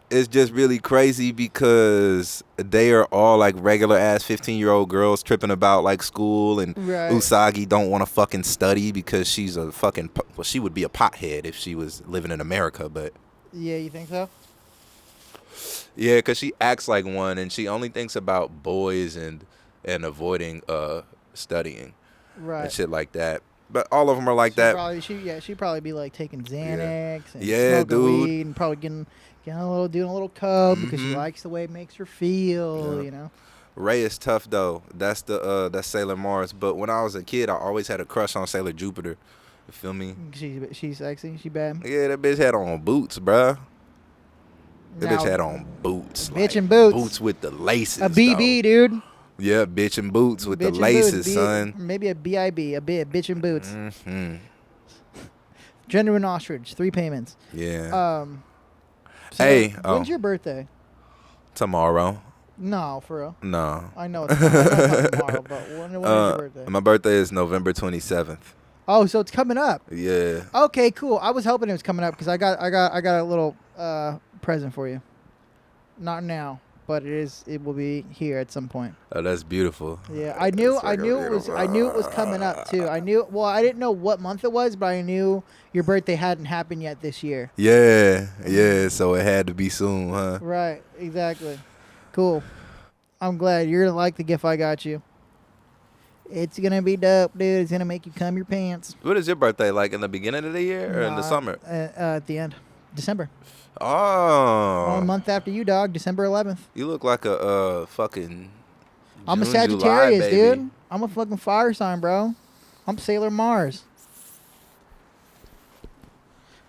it's just really crazy because they are all like regular ass 15-year-old girls tripping about like school, and right. Usagi don't want to fucking study because she's a fucking, well, she would be a pothead if she was living in America, but yeah, you think so? Yeah, because she acts like one, and she only thinks about boys and avoiding studying, right, and shit like that. But all of them are like that. She'd probably be like taking Xanax and dude, weed and probably doing a little coke because she likes the way it makes her feel, you know. Ray is tough though. That's that's Sailor Mars. But when I was a kid, I always had a crush on Sailor Jupiter. You feel me? She's sexy. She bad. Yeah, that bitch had on boots, bruh. That bitch had on boots. Bitch and boots. Boots with the laces. A BB, dude. Yeah, bitch and boots with the laces, son. Maybe a BIB, a bitch and boots. Mm-hmm. Genuine ostrich, 3 payments. Yeah. So hey. When's your birthday? Tomorrow. No, for real. No. I know it's not tomorrow, but when is your birthday? My birthday is November 27th. Oh, so it's coming up. Yeah. Okay, cool. I was hoping it was coming up because I got a little present for you. Not now, but it will be here at some point. Oh, that's beautiful. Yeah, I knew it was coming up too. I didn't know what month it was, but I knew your birthday hadn't happened yet this year. Yeah, so it had to be soon, huh? Right, exactly. Cool. I'm glad you're gonna like the gift I got you. It's gonna be dope, dude. It's gonna make you cum your pants. What is your birthday like, in the beginning of the year or in the summer? At the end, December. Oh. A month after you, dog. December 11th. You look like a fucking. I'm a June, Sagittarius, July, dude. I'm a fucking fire sign, bro. I'm Sailor Mars.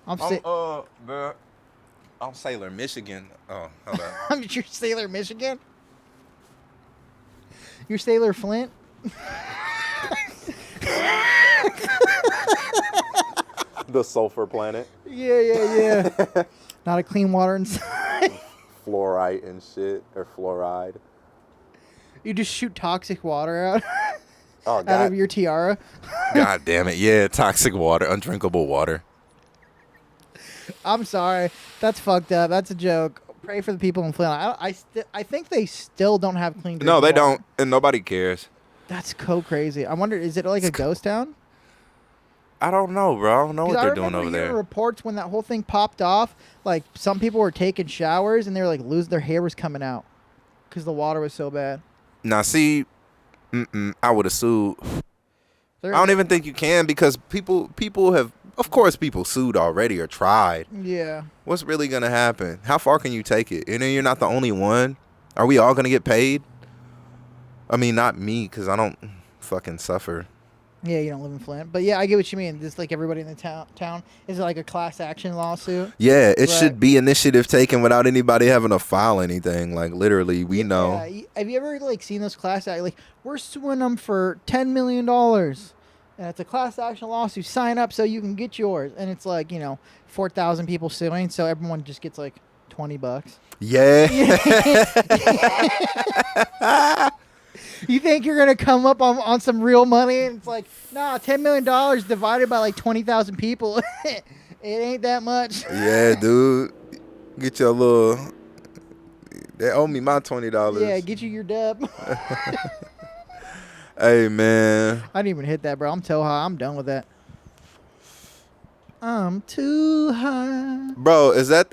I'm Sailor Michigan. Oh, hold on. You're Sailor Michigan? You're Sailor Flint? The sulfur planet. Yeah. Not a clean water inside. Fluorite and shit, or fluoride. You just shoot toxic water out out of your tiara. God damn it. Yeah, toxic water, undrinkable water. I'm sorry. That's fucked up. That's a joke. Pray for the people in Flint. I think they still don't have clean drinking No, they water. don't, and nobody cares. That's crazy. I wonder, is it like a ghost town? I don't know, bro. I don't know what they're doing over I remember hearing there. reports when that whole thing popped off. Like some people were taking showers and they were like their hair was coming out because the water was so bad. Now, see, I would have sued. I don't even think you can because people have, of course, people sued already or tried. Yeah. What's really gonna happen? How far can you take it? And then you're not the only one. Are we all gonna get paid? I mean, not me, because I don't fucking suffer. Yeah, you don't live in Flint. But yeah, I get what you mean. Just like everybody in the town. Is it like a class action lawsuit? Yeah, it should be initiative taken without anybody having to file anything. Like, literally, we know. Have you ever like seen those class action? Like, we're suing them for $10 million. And it's a class action lawsuit. Sign up so you can get yours. And it's like, 4,000 people suing. So everyone just gets like $20. Yeah. You think you're going to come up on some real money? And it's like, nah, $10 million divided by like 20,000 people. It ain't that much. Yeah, dude. Get your little... They owe me my $20. Yeah, get you your dub. Hey, man. I didn't even hit that, bro. I'm too high. I'm done with that. I'm too high. Bro, is that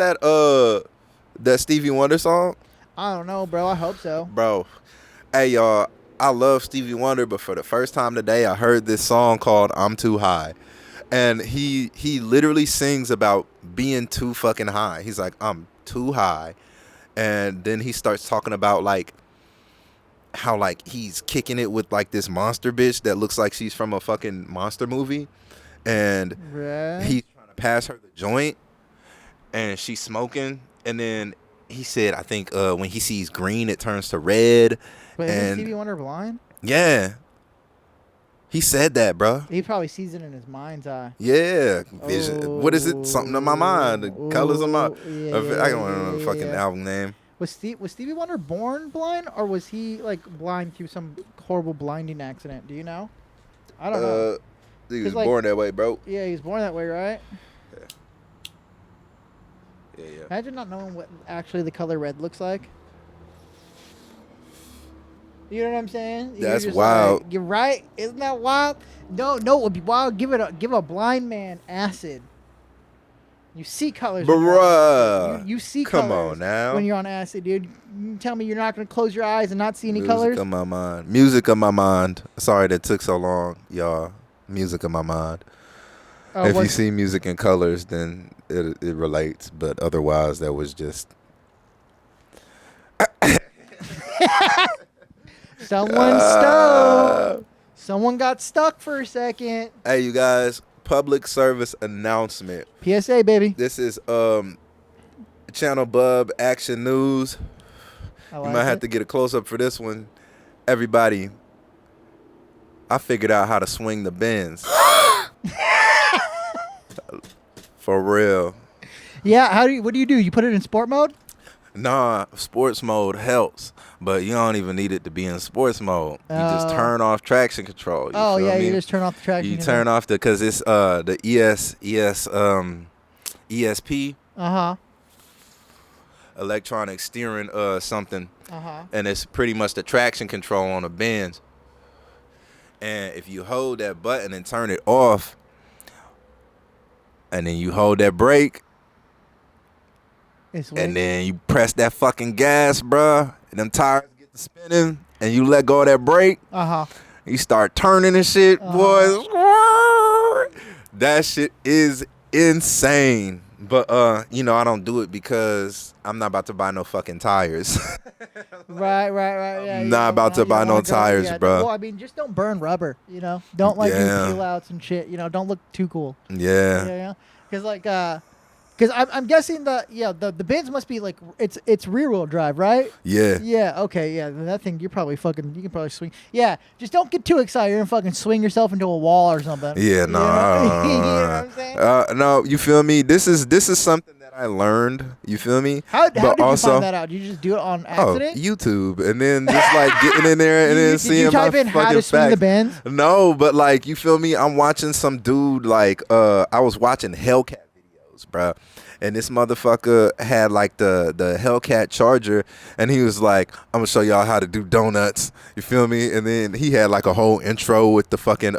Stevie Wonder song? I don't know, bro. I hope so. Bro. Hey, y'all. I love Stevie Wonder, but for the first time today, I heard this song called I'm Too High. And he literally sings about being too fucking high. He's like, I'm too high. And then he starts talking about, like, how, like, he's kicking it with, like, this monster bitch that looks like she's from a fucking monster movie. And he's trying to pass her the joint. And she's smoking. And then he said, I think when he sees green, it turns to red. Wait, is Stevie Wonder blind? Yeah. He said that, bro. He probably sees it in his mind's eye. Yeah. Vision. What is it? Something in my mind. The colors of my... I don't remember the fucking album name. Was Stevie Wonder born blind, or was he like blind through some horrible blinding accident? Do you know? I don't know. He was born that way, bro. Yeah, he was born that way, right? Yeah. Imagine not knowing what actually the color red looks like. You know what I'm saying? That's wild. Like, you're right. Isn't that wild? No, it would be wild. Give a blind man acid. You see colors. Bruh. You see colors. Come on now. When you're on acid, dude. You tell me you're not going to close your eyes and not see any colors? Music of my mind. Music of my mind. Sorry that took so long, y'all. Music of my mind. If you see music in colors, then it relates. But otherwise, that was just... Someone got stuck for a second. Hey, you guys. Public service announcement. PSA, baby. This is Channel Bub Action News. You might have to get a close-up for this one. Everybody, I figured out how to swing the bends. For real. Yeah, what do? You put it in sport mode? Nah, sports mode helps, but you don't even need it to be in sports mode. You just turn off traction control. You just turn off the traction control. You turn off because it's the ESP. Electronic steering something. And it's pretty much the traction control on the bends. And if you hold that button and turn it off, and then you hold that brake, and then you press that fucking gas, bruh, and them tires get to spinning, and you let go of that brake, you start turning and shit, boys. That shit is insane. But, I don't do it because I'm not about to buy no fucking tires. Right. Yeah, I'm not about to buy no tires, bro. Well, I mean, just don't burn rubber, Don't, do peel outs and shit, Don't look too cool. Yeah. Because, because I'm guessing the bins must be, like, it's rear-wheel drive, right? Yeah. Yeah, okay, yeah. That thing, you can probably swing. Yeah, just don't get too excited. You're going to fucking swing yourself into a wall or something. Yeah, no. You know what I'm saying? No, you feel me? This is something that I learned. You feel me? How did you find that out? Did you just do it on accident? YouTube, and then just like getting in there and then seeing my fucking facts. Did you type in how to swing the bends? No, but like, you feel me? I'm watching some dude, like, I was watching Hellcat videos, bro. and this motherfucker had like the Hellcat Charger, and he was like, I'm gonna show y'all how to do donuts, you feel me? And then he had like a whole intro with the fucking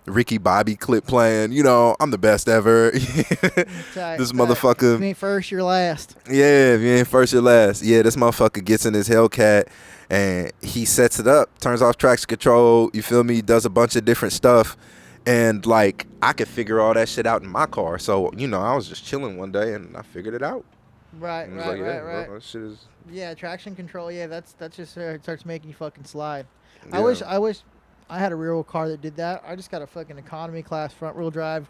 Ricky Bobby clip playing, you know, I'm the best ever. This motherfucker, if you ain't first, you're last. Yeah, if you ain't first, you're last. Yeah, this motherfucker gets in his Hellcat and he sets it up, turns off traction control, you feel me, does a bunch of different stuff. And like I could figure all that shit out in my car. So, you know, I was just chilling one day and I figured it out. Right. Bro, that shit is... Yeah, traction control, yeah, that's just it starts making you fucking slide. Yeah. I wish I had a rear wheel car that did that. I just got a fucking economy class front wheel drive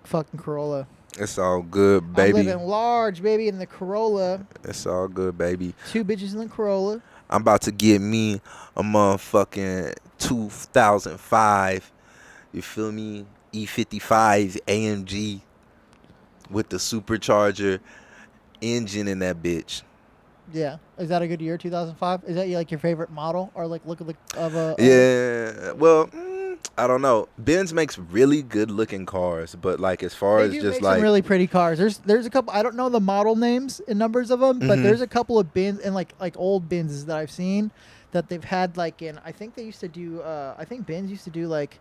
fucking Corolla. It's all good, baby. I'm living large, baby, in the Corolla. It's all good, baby. 2 bitches in the Corolla. I'm about to get me a motherfucking 2005, you feel me, E55 AMG with the supercharger engine in that bitch. Yeah. Is that a good year, 2005? Is that like your favorite model or like look of a... Yeah. Well, I don't know. Benz makes really good looking cars, but like as far as just like some really pretty cars. There's a couple. I don't know the model names and numbers of them, but there's a couple of Benz and like old Benzes that I've seen that they've had like in. I think they used to do. I think Benz used to do like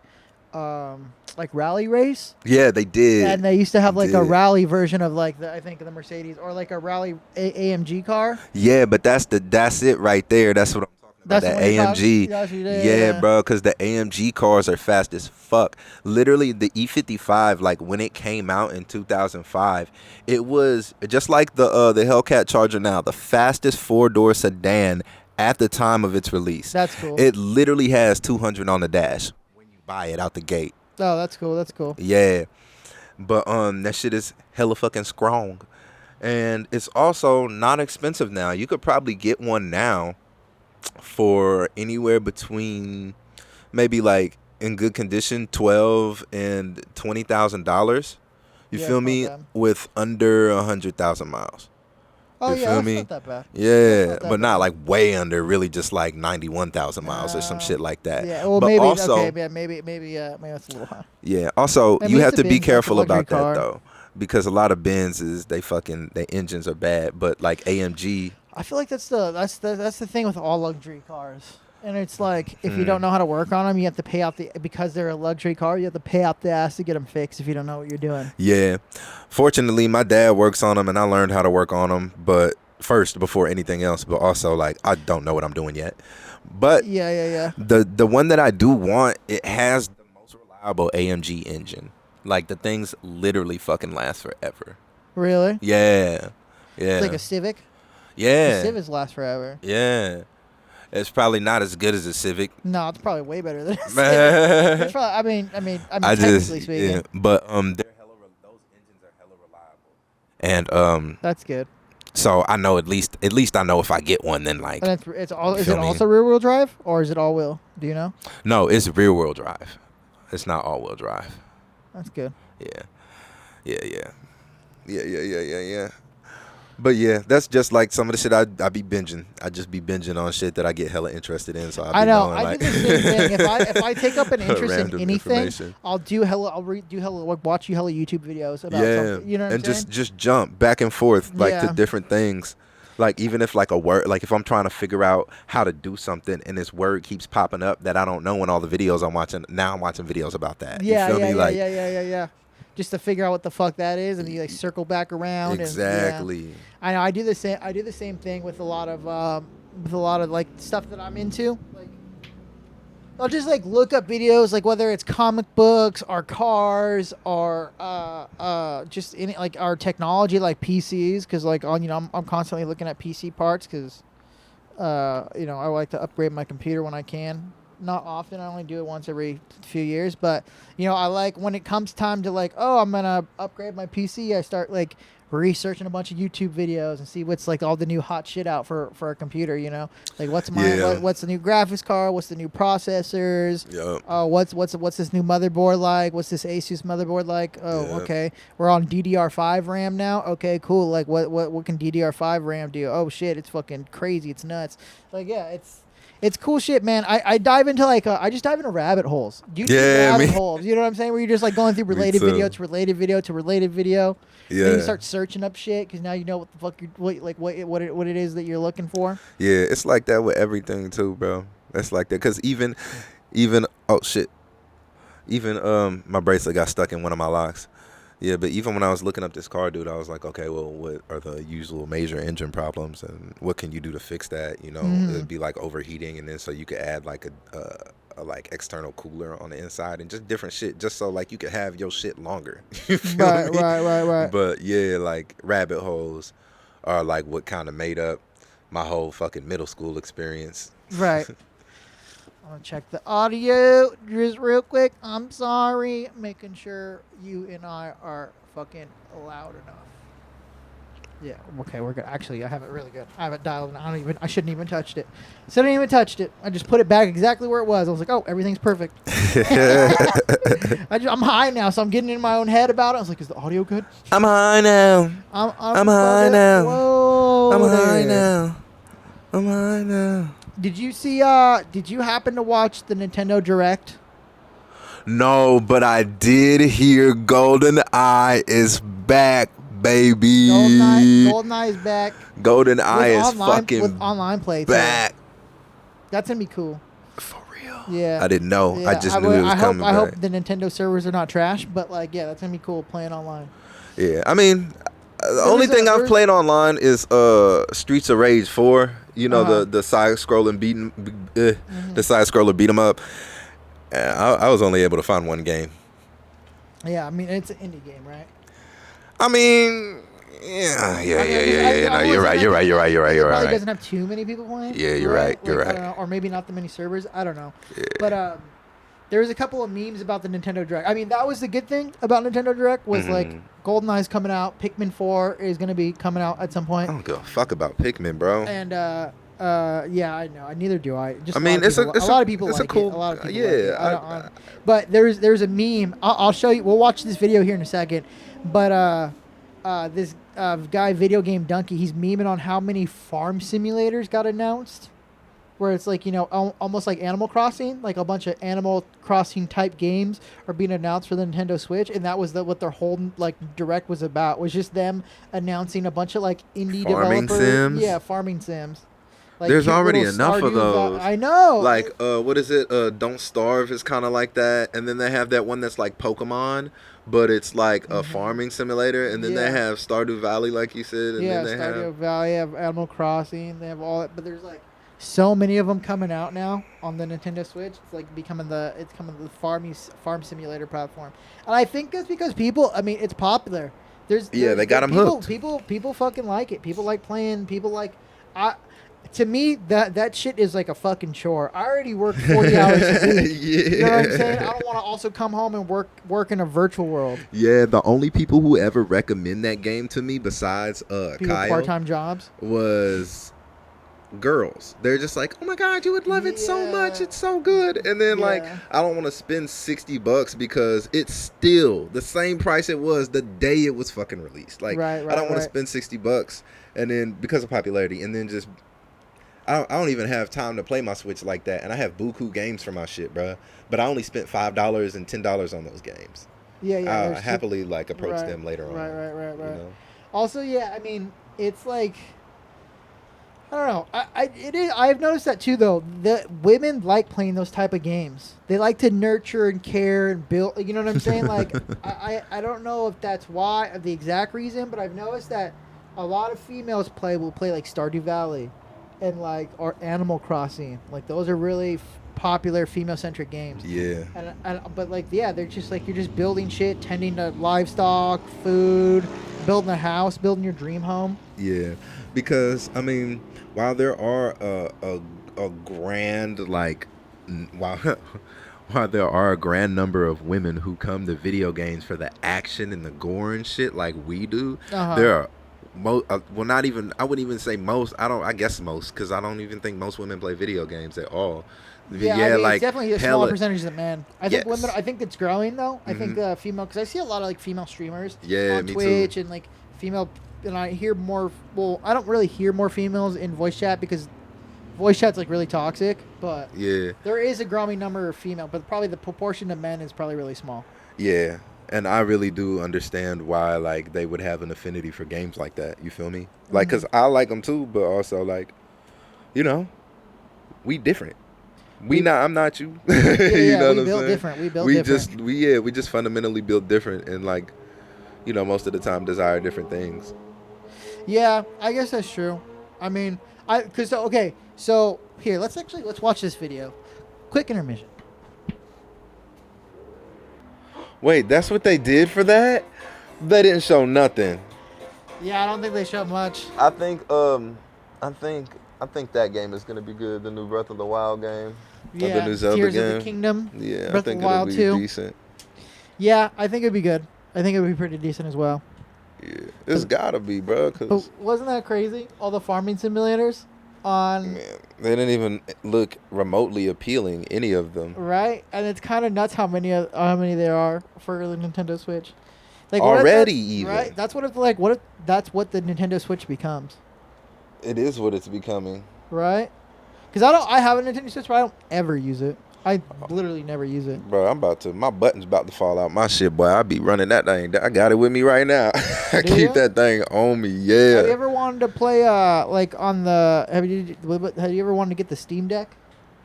rally race. Yeah, they did. And they used to have like a rally version of like I think the Mercedes or like a rally AMG car. Yeah, but that's it right there. That's what I'm talking about. That's that AMG. Yeah, bro, because the AMG cars are fast as fuck. Literally, the E55, like when it came out in 2005, it was just like the Hellcat Charger now, the fastest 4-door sedan at the time of its release. That's cool. It literally has 200 on the dash when you buy it out the gate. Oh, that's cool. That's cool. Yeah, but that shit is hella fucking strong, and it's also not expensive now. You could probably get one now for anywhere between maybe like in good condition $12,000 and $20,000. You feel me? With under 100,000 miles. Oh, you yeah, feel that's me? not that bad. Yeah, but not like way under, really just like 91,000 miles or some shit like that. Yeah, well, but maybe, also, okay, yeah, maybe that's a little high. Yeah, also, Maybe you it's have a to be Benz, careful like a about luxury that, car. though. Because a lot of Benzes, their engines are bad. But like AMG... I feel like that's the thing with all luxury cars. And it's like, if you don't know how to work on them, you have to pay out because they're a luxury car, you have to pay out the ass to get them fixed if you don't know what you're doing. Yeah. Fortunately, my dad works on them, and I learned how to work on them. But first, before anything else, but also, like, I don't know what I'm doing yet. But yeah. The one that I do want, it has the most reliable AMG engine. Like, the things literally fucking last forever. Really? Yeah. It's like a Civic? Yeah. The Civics last forever. Yeah. It's probably not as good as a Civic. No, it's probably way better than a Civic. It's probably, I mean, technically speaking. Yeah, but those engines are hella reliable. And that's good. So I know at least I know if I get one, then like. And is it also rear wheel drive or is it all wheel? Do you know? No, it's rear wheel drive. It's not all wheel drive. That's good. Yeah. But yeah, that's just like some of the shit I be binging. I just be binging on shit that I get hella interested in. So I know. I do the same thing. If I take up an interest in anything, I'll watch you hella YouTube videos about something. You know what I'm saying? And just jump back and forth to different things. Like even if like a word, like if I'm trying to figure out how to do something and this word keeps popping up that I don't know in all the videos I'm watching. Now I'm watching videos about that. Yeah, you feel me? Yeah. Just to figure out what the fuck that is, and you like circle back around. Exactly. And, I know. I do the same thing with a lot of like stuff that I'm into. Like, I'll just like look up videos, like whether it's comic books or cars or just any like our technology, like PCs, because like I'm constantly looking at PC parts because I like to upgrade my computer when I can. Not often. I only do it once every few years. But, I like when it comes time to like, I'm going to upgrade my PC, I start like researching a bunch of YouTube videos and see what's like all the new hot shit out for a computer, Like what's the new graphics card? What's the new processors? Yep. What's this new motherboard like? What's this Asus motherboard like? Okay. We're on DDR5 RAM now. Okay, cool. Like what can DDR5 RAM do? Oh shit, it's fucking crazy. It's nuts. Like, yeah, It's cool shit, man. I dive into I just dive into rabbit holes. Rabbit holes. You know what I'm saying? Where you're just like going through related video to related video to related video. Yeah. Then you start searching up shit because now you know what the fuck what it is that you're looking for. Yeah, it's like that with everything too, bro. That's like that because even oh shit, even my bracelet got stuck in one of my locks. Yeah, but even when I was looking up this car, dude, I was like, okay, well, what are the usual major engine problems, and what can you do to fix that? You know, it'd be like overheating, and then so you could add like a like external cooler on the inside, and just different shit, just so like you could have your shit longer. You feel me? Right. But yeah, like rabbit holes are like what kind of made up my whole fucking middle school experience. Right. I'm gonna check the audio just real quick. I'm sorry, making sure you and I are fucking loud enough. Yeah, okay, we're good. Actually, I have it really good. I have it dialed in. I shouldn't even touched it. So I didn't even touched it. I just put it back exactly where it was. I was like, oh, everything's perfect. I'm high now, so I'm getting in my own head about it. I was like, is the audio good? I'm high now. I'm high now. Whoa, I'm high now. I'm high now. Did you see? Did you happen to watch the Nintendo Direct? No, but I did hear GoldenEye is back, baby. GoldenEye is back. GoldenEye is fucking with online play back. Too. That's gonna be cool. For real? Yeah. I didn't know. Yeah. I just knew it was coming. I hope the Nintendo servers are not trash, but like, yeah, that's gonna be cool playing online. Yeah, I mean, the only thing I've played online is Streets of Rage 4. You know, the side scrolling the side scroller beat 'em up. And I was only able to find one game. Yeah, I mean it's an indie game, right? I mean, yeah. No, you're right. It probably doesn't have too many people playing. Yeah, you're right. I don't know, or maybe not that many servers. I don't know. Yeah. But there was a couple of memes about the Nintendo Direct. I mean, that was the good thing about Nintendo Direct was like GoldenEye's coming out. Pikmin 4 is going to be coming out at some point. I don't give a fuck about Pikmin, bro. And yeah, I know. Neither do I. Just a lot of people like it. A lot of people like it. But there's a meme. I'll show you. We'll watch this video here in a second. But this guy, Video Game Donkey, he's memeing on how many farm simulators got announced. Where it's like, you know, almost like Animal Crossing, like a bunch of Animal Crossing type games are being announced for the Nintendo Switch, and that was what their whole like direct was about. Was just them announcing a bunch of like indie farming developers. Sims. Yeah, farming sims. Like, there's already enough of those. I know. Like, what is it? Don't Starve is kind of like that, and then they have that one that's like Pokemon, but it's like a farming simulator, and then they have Stardew Valley, like you said, and then they Stardew Valley, have Animal Crossing, they have all that, but there's like so many of them coming out now on the Nintendo Switch. It's like becoming the farm simulator platform, and I think it's because people. I mean, it's popular. They got them hooked. People fucking like it. People like playing. People like. To me, that shit is like a fucking chore. I already work 40 hours a week. You know what I'm saying? I don't want to also come home and work in a virtual world. Yeah, the only people who ever recommend that game to me besides people Kyle part-time jobs was girls. They're just like, oh my god, you would love it so much, it's so good. And then like, I don't want to spend $60 because it's still the same price it was the day it was fucking released. Like, I don't want to spend $60 and then because of popularity, and then just I don't even have time to play my Switch like that, and I have buku games for my shit, bro. But I only spent $5 and $10 on those games. I'll happily like approach them later on. Right. You know? Also, yeah, I mean, it's like, I don't know. I've noticed that too, though. The women like playing those type of games. They like to nurture and care and build. You know what I'm saying? Like, I don't know if that's why, the exact reason, but I've noticed that a lot of females will play like Stardew Valley, and like or Animal Crossing. Like those are really popular female-centric games. Yeah. But like they're just like you're just building shit, tending to livestock, food, building a house, building your dream home. Yeah, because I mean, while there are a grand like while there are a grand number of women who come to video games for the action and the gore and shit like we do, there are not even, I wouldn't even say most. I guess most, because I don't even think most women play video games at all. Yeah, I mean, like it's definitely a smaller percentage than men. I think women. I think it's growing though. I think female, because I see a lot of like female streamers on Twitch and like female, and I hear more. Well, I don't really hear more females in voice chat because voice chat's like really toxic, but Yeah. there is a growing number of female, but probably the proportion of men is probably really small. Yeah. And I really do understand why, like, they would have an affinity for games like that. You feel me? Like, because I like them too, but also, like, you know, we different. I'm not you. Yeah, you know we what I'm built saying? different. We built different. We just fundamentally built different, and like, you know, most of the time desire different things. Yeah, I guess that's true. I mean, so here, let's watch this video. Quick intermission. Wait, that's what they did for that? They didn't show nothing. Yeah, I don't think they showed much. I think that game is gonna be good. The new Breath of the Wild game. Yeah, the new Zelda Tears game. of the Kingdom. Yeah, Breath I think of the Wild it'll be 2. decent. Yeah, I think it'd be good. I think it'd be pretty decent as well. Yeah, it's gotta be, bro. But wasn't that crazy? All the farming simulators on. Man, they didn't even look remotely appealing, any of them. Right, and it's kind of nuts how many there are for the Nintendo Switch. Like already, even right. That's what it's like. What if that's what the Nintendo Switch becomes? It is what it's becoming. Right, because I have a Nintendo Switch, but I don't ever use it. I literally never use it. Bro, my button's about to fall out my shit, boy. I be running that thing. I got it with me right now. I keep that thing on me, yeah. Have you ever wanted to play, like, on the... Have you ever wanted to get the Steam Deck?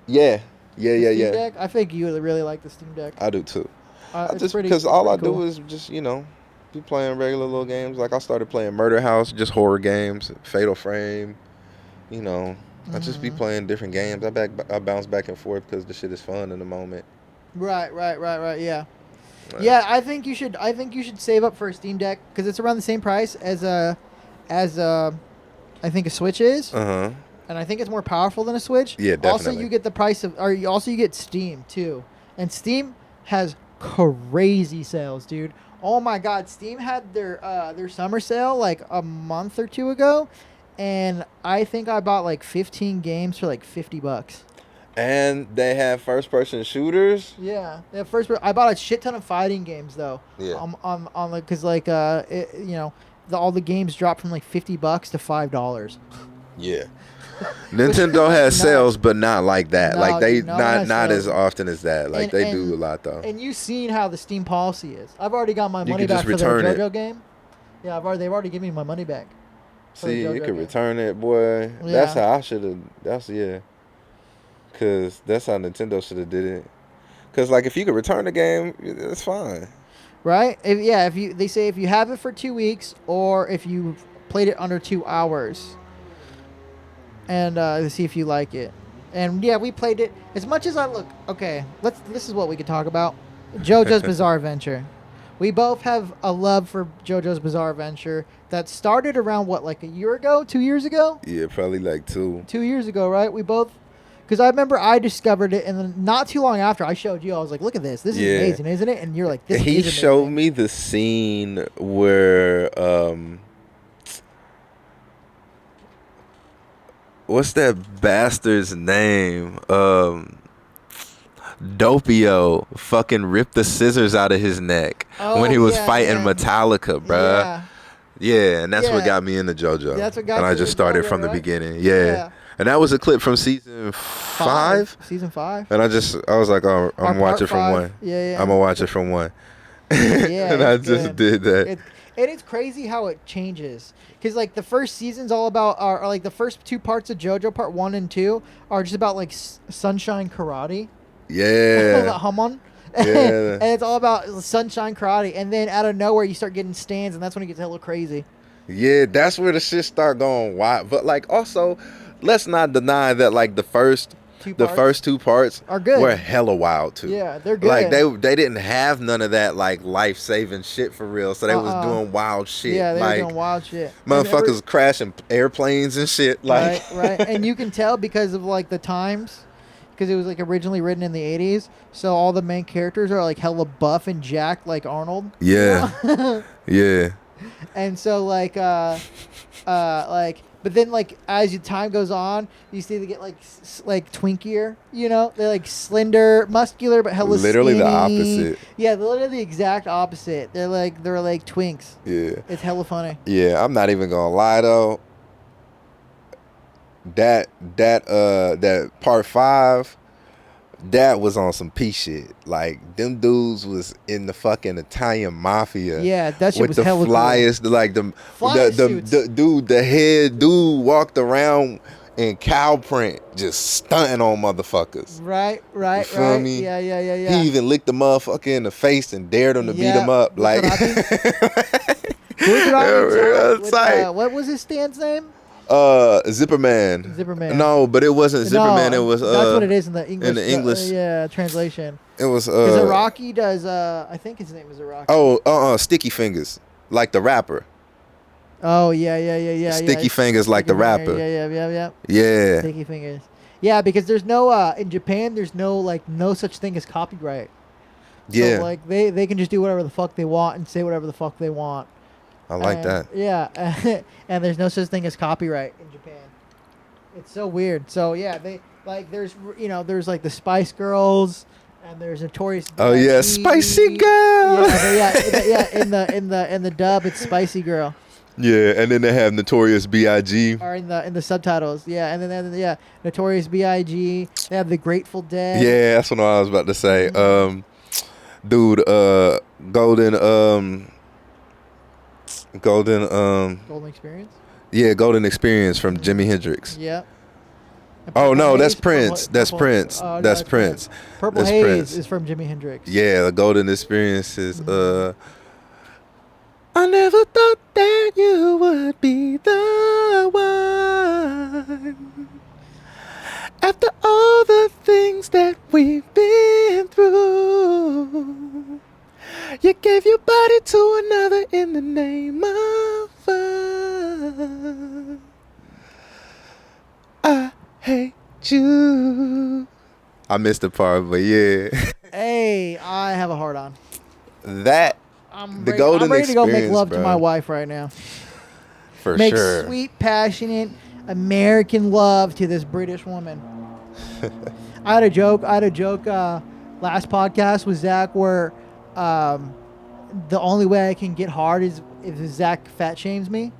Yeah. Steam Deck? I think you would really like the Steam Deck. I do, too. Because all I do is just, you know, be playing regular little games. Like, I started playing Murder House, just horror games, Fatal Frame, you know... I just be playing different games. I bounce back and forth because the shit is fun in the moment. Right. Yeah. Yeah, I think you should save up for a Steam Deck because it's around the same price as I think a Switch is. Uh-huh. And I think it's more powerful than a Switch. Yeah, definitely. Also, you get the price of, or you get Steam too, and Steam has crazy sales, dude. Oh my God, Steam had their summer sale like a month or two ago. And I think I bought like 15 games for like $50. And they have first-person shooters. Yeah, I bought a shit ton of fighting games though. Yeah. On like because like all the games dropped from like $50 to $5. Yeah. Nintendo has sales, but not like that. No, like they dude, no not as often as that. Like they do a lot though. And you've seen how the Steam policy is. I've already got my money could back just for the return JoJo game. Yeah, they've already given me my money back. See, you can return it, boy. Yeah. That's how I should have. Cause that's how Nintendo should have did it. Cause like if you could return the game, it's fine. Right? They say if you have it for 2 weeks or if you played it under 2 hours, and to see if you like it. And yeah, we played it as much as I look. Okay, this is what we could talk about. JoJo's Bizarre Adventure. We both have a love for JoJo's Bizarre Adventure that started around, like a year ago, 2 years ago? Yeah, probably like 2. 2 years ago, right? We both... Because I remember I discovered it, and then not too long after, I showed you. I was like, look at this. This is amazing, isn't it? And you're like, this is amazing. He showed me the scene where... what's that bastard's name? Doppio fucking ripped the scissors out of his neck when he was fighting Metallica, bruh. Yeah, and that's what got me into JoJo. That's what got and I just started JoJo, from the right? beginning. Yeah. And that was a clip from season 5. Season 5. And I was like, oh, I'm watching from 1. Yeah. I'm going to watch it from 1. Yeah. And I just did that. And it's crazy how it changes. Because, like, the first season's all about, are like, the first 2 parts of JoJo, part 1 and 2, are just about, like, sunshine karate. Yeah. Hamon. Yeah. And it's all about sunshine karate. And then out of nowhere, you start getting stands, and that's when it gets a little crazy. Yeah, that's where the shit start going wild. But, like, also, let's not deny that, like, the first 2 parts are good. Were hella wild, too. Yeah, they're good. Like, they didn't have none of that, like, life-saving shit for real. So they was doing wild shit. Yeah, they like, were doing wild shit. Motherfuckers crashing airplanes and shit. Like, right. And you can tell because of, like, the times. Because it was like originally written in the 80s, so all the main characters are like hella buff and jacked like Arnold. Yeah. You know? Yeah. And so like but then like as your time goes on, you see they get like twinkier, you know? They're like slender, muscular, but hella literally skinny. the opposite. Yeah, literally the exact opposite. They're like twinks. Yeah. It's hella funny. Yeah, I'm not even gonna lie though. that part 5, that was on some P shit. Like them dudes was in the fucking Italian mafia. Yeah, that shit with was the hella flyers, cool. like the head dude walked around in cow print, just stunting on motherfuckers. Right. You feel me? Yeah. He even licked the mother in the face and dared him to beat him up. Like, what was his stand's name? Zipperman. No, but it wasn't Zipperman. It was that's what it is in the English. In the English, translation. It was because Iraqi does. I think his name is Iraqi. Oh, Sticky Fingers, like the rapper. Oh yeah. Sticky Fingers, like the rapper. Yeah. Sticky Fingers. Yeah, because there's no in Japan. There's no such thing as copyright. Yeah. So, like they can just do whatever the fuck they want and say whatever the fuck they want. I like that. Yeah, and there's no such thing as copyright in Japan. It's so weird. So yeah, they like there's like the Spice Girls and there's Notorious. Oh yeah, Spicy Girl. Yeah. In the dub, it's Spicy Girl. Yeah, and then they have Notorious B.I.G. Or in the subtitles, yeah, and then Notorious B.I.G. They have the Grateful Dead. Yeah, that's what I was about to say. Dude, Golden Experience. Yeah, Golden Experience from Jimi Hendrix. Yeah. Oh no, that's Prince. That's Prince. That's Prince. Purple Haze is from Jimi Hendrix. Yeah, the Golden Experience is I never thought that you would be the one. After all the things that we've been through, you gave your body to another in the name of fun. I hate you. I missed the part, but yeah. Hey, I have a heart on. I'm ready to go make love to my wife right now. For make sure. Make sweet, passionate American love to this British woman. I had a joke last podcast with Zack where the only way I can get hard is if Zack fat shames me,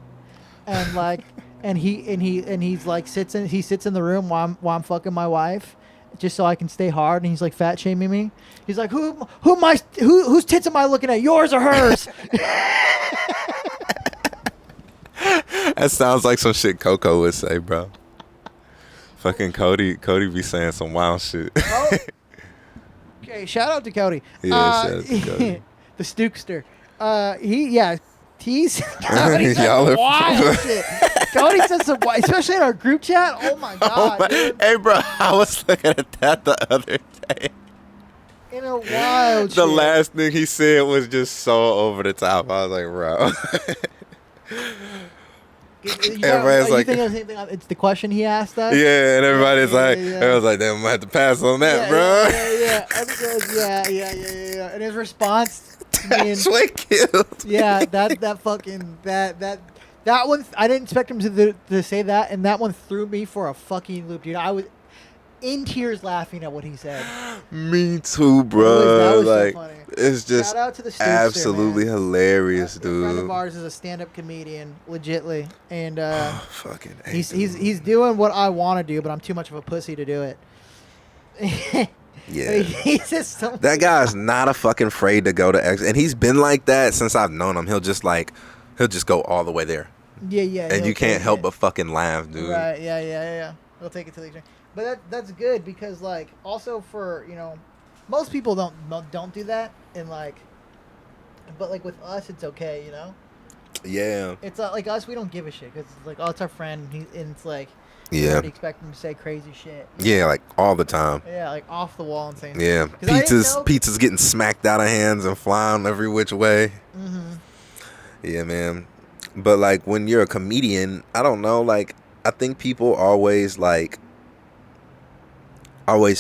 and like, and he's like sits in the room while I'm fucking my wife, just so I can stay hard, and he's like fat shaming me. He's like, whose tits am I looking at, yours or hers? That sounds like some shit Coco would say, bro. Fucking Cody be saying some wild shit. Oh. Okay, shout out to Cody. Yeah, shout out to Cody. The Stookster. He's Cody says some wild shit. Cody says some wild, especially in our group chat. Oh my god. Hey, bro, I was looking at that the other day. In a wild The last thing he said was just so over the top. I was like, bro. Everybody's like, it's the question he asked us. Yeah, and everybody's everyone's like, damn, I might have to pass on that, bro. Yeah. And his response to me, killed. Yeah, that one, I didn't expect him to say that, and that one threw me for a fucking loop, dude. I was in tears laughing at what he said. Me too, bro. That was so funny. It's just shout out to the Stoopster, absolutely hilarious, dude. A friend of ours is a stand-up comedian, legitly, and fucking he's doing what I want to do, but I'm too much of a pussy to do it. Yeah, he's just that guy's not a fucking afraid to go to X, and he's been like that since I've known him. He'll just go all the way there. Yeah. And you can't help but fucking laugh, dude. Right? Yeah. He'll take it to the extreme. But that's good because like also for most people don't do that, and but like with us it's okay, Yeah. It's like us, we don't give a shit because it's like, oh, it's our friend, and it's like, yeah, already expect him to say crazy shit. Yeah, like all the time. Yeah, like off the wall and saying. Yeah, pizza's getting smacked out of hands and flying every which way. Mm-hmm. Yeah, man. But like when you're a comedian, I don't know. Like I think people always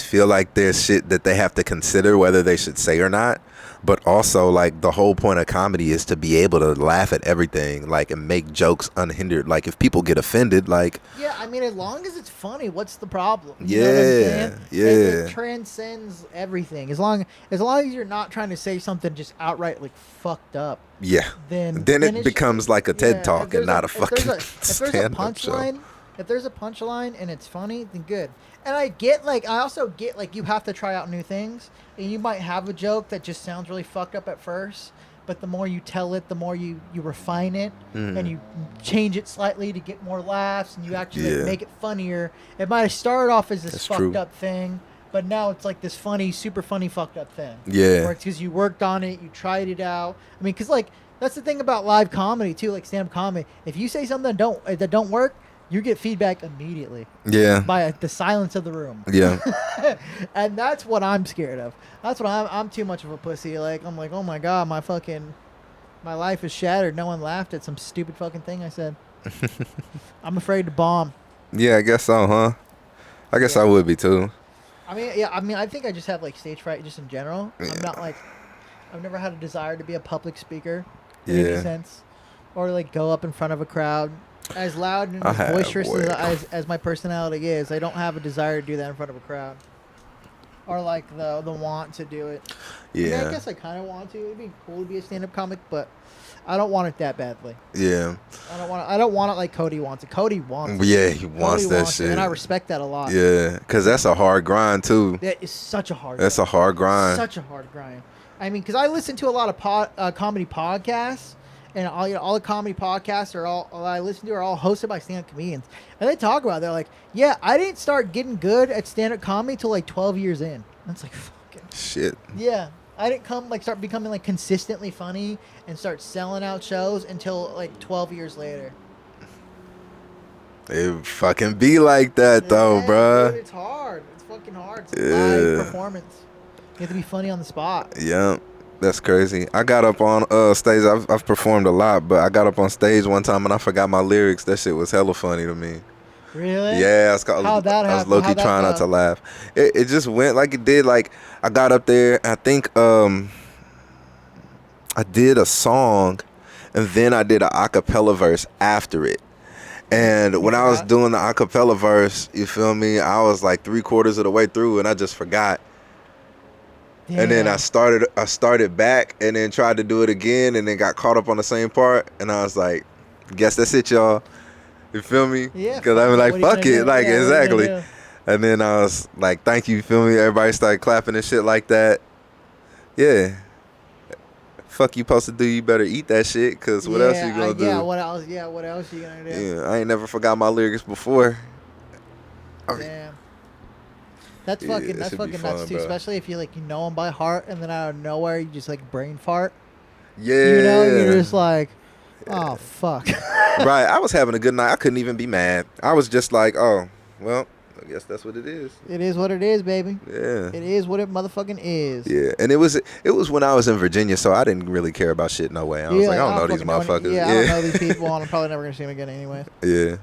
feel like there's shit that they have to consider whether they should say or not. But also, like, the whole point of comedy is to be able to laugh at everything, like, and make jokes unhindered. Like, if people get offended, like... Yeah, I mean, as long as it's funny, what's the problem? You know what I'm saying? It transcends everything. As long as you're not trying to say something just outright, like, fucked up. Yeah. Then it becomes like a TED Talk and not a fucking stand-up show. If there's a punchline and it's funny, then good. And I also get, like, you have to try out new things. And you might have a joke that just sounds really fucked up at first. But the more you tell it, the more you refine it. And you change it slightly to get more laughs. And you actually make it funnier. It might have started off as this fucked up thing. But now it's like this funny, super funny fucked up thing. Yeah. Or it's because you worked on it, you tried it out. I mean, because, like, that's the thing about live comedy, too, like stand-up comedy. If you say something that don't work, you get feedback immediately. Yeah. By the silence of the room. Yeah. And that's what I'm scared of. That's what I'm too much of a pussy. Like, I'm like, oh my God, my life is shattered. No one laughed at some stupid fucking thing I said. I'm afraid to bomb. Yeah, I guess so, huh? I guess I would be too. I mean, I think I just have like stage fright just in general. Yeah. I'm not like, I've never had a desire to be a public speaker in any sense. Or like go up in front of a crowd. As loud and as boisterous as my personality is, I don't have a desire to do that in front of a crowd. Or like the want to do it. Yeah. I mean, I guess I kind of want to. It'd be cool to be a stand-up comic, but I don't want it that badly. Yeah. I don't want it like Cody wants it. Cody wants it. Yeah, he wants that shit. And I respect that a lot. Yeah, because that's a hard grind, too. That is such a hard That's grind. a hard grind. Such a hard grind. I mean, because I listen to a lot of comedy podcasts. And all the comedy podcasts all I listen to are all hosted by stand-up comedians. And they talk about it. They're like, yeah, I didn't start getting good at stand-up comedy till like 12 years in. And it's like, fucking shit. Yeah. I didn't start becoming like consistently funny and start selling out shows until like 12 years later. It fucking be like that though, bruh. Dude, it's hard. It's fucking hard. It's a live performance. You have to be funny on the spot. Yeah. That's crazy. I got up on stage. I've performed a lot, but I got up on stage one time and I forgot my lyrics. That shit was hella funny to me. Really? Yeah, I was low-key trying not to laugh. It just went like it did. Like, I got up there, I think I did a song, and then I did an acapella verse after it. And when I was doing the acapella verse, you feel me, I was like 3/4 of the way through, and I just forgot. Damn. And then I started back and then tried to do it again and then got caught up on the same part. And I was like, guess that's it, y'all. You feel me? Yeah. Because I was like, fuck it. Like, exactly. And then I was like, thank you. You feel me? Everybody started clapping and shit like that. Yeah. Fuck you supposed to do? You better eat that shit. Because what else you going to do? Yeah, what else? Yeah, what else you going to do? Yeah, I ain't never forgot my lyrics before. Damn. That's fucking nuts too, bro. Especially if you know them by heart and then out of nowhere you just like brain fart. Yeah. You know, you're just like, oh fuck. Right. I was having a good night. I couldn't even be mad. I was just like, oh, well, I guess that's what it is. It is what it is, baby. Yeah. It is what it motherfucking is. Yeah. And it was when I was in Virginia, so I didn't really care about shit no way. I was like, I don't know these motherfuckers. I don't know these people and I'm probably never gonna see them again anyway. Yeah.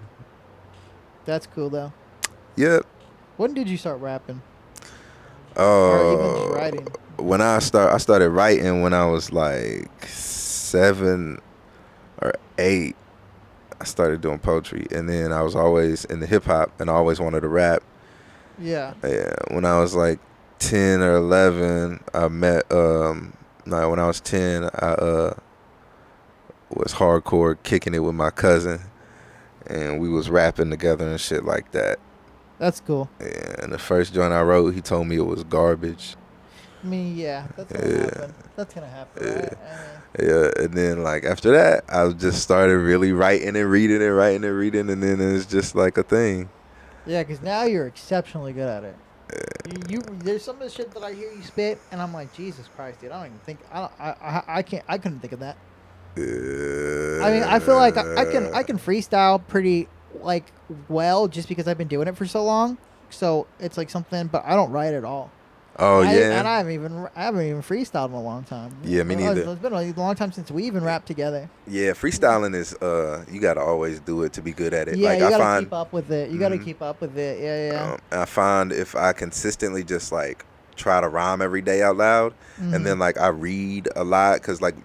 That's cool though. Yep. When did you start rapping? Or even just writing? When I started writing when I was like 7 or 8. I started doing poetry, and then I was always into hip hop, and I always wanted to rap. Yeah. Yeah. When I was like 10 or 11, I met. When I was 10, I was hardcore kicking it with my cousin, and we was rapping together and shit like that. That's cool. Yeah, and the first joint I wrote, he told me it was garbage. I mean, yeah, that's gonna happen. That's gonna happen, right? Yeah, and then like after that, I just started really writing and reading and writing and reading, and then it's just like a thing. Yeah, because now you're exceptionally good at it. You there's some of the shit that I hear you spit, and I'm like, Jesus Christ, dude, I don't even think I couldn't think of that. I mean, I feel like I can freestyle pretty like well just because I've been doing it for so long. So it's like something, but I don't write at all. Oh yeah, and I haven't even freestyled in a long time. Yeah, me neither. It's been a long time since we even rapped together. Yeah, freestyling is you gotta always do it to be good at it. Yeah, like, you gotta keep up with it. You gotta keep up with it. Yeah. I find if I consistently just like try to rhyme every day out loud, and then like I read a lot, because like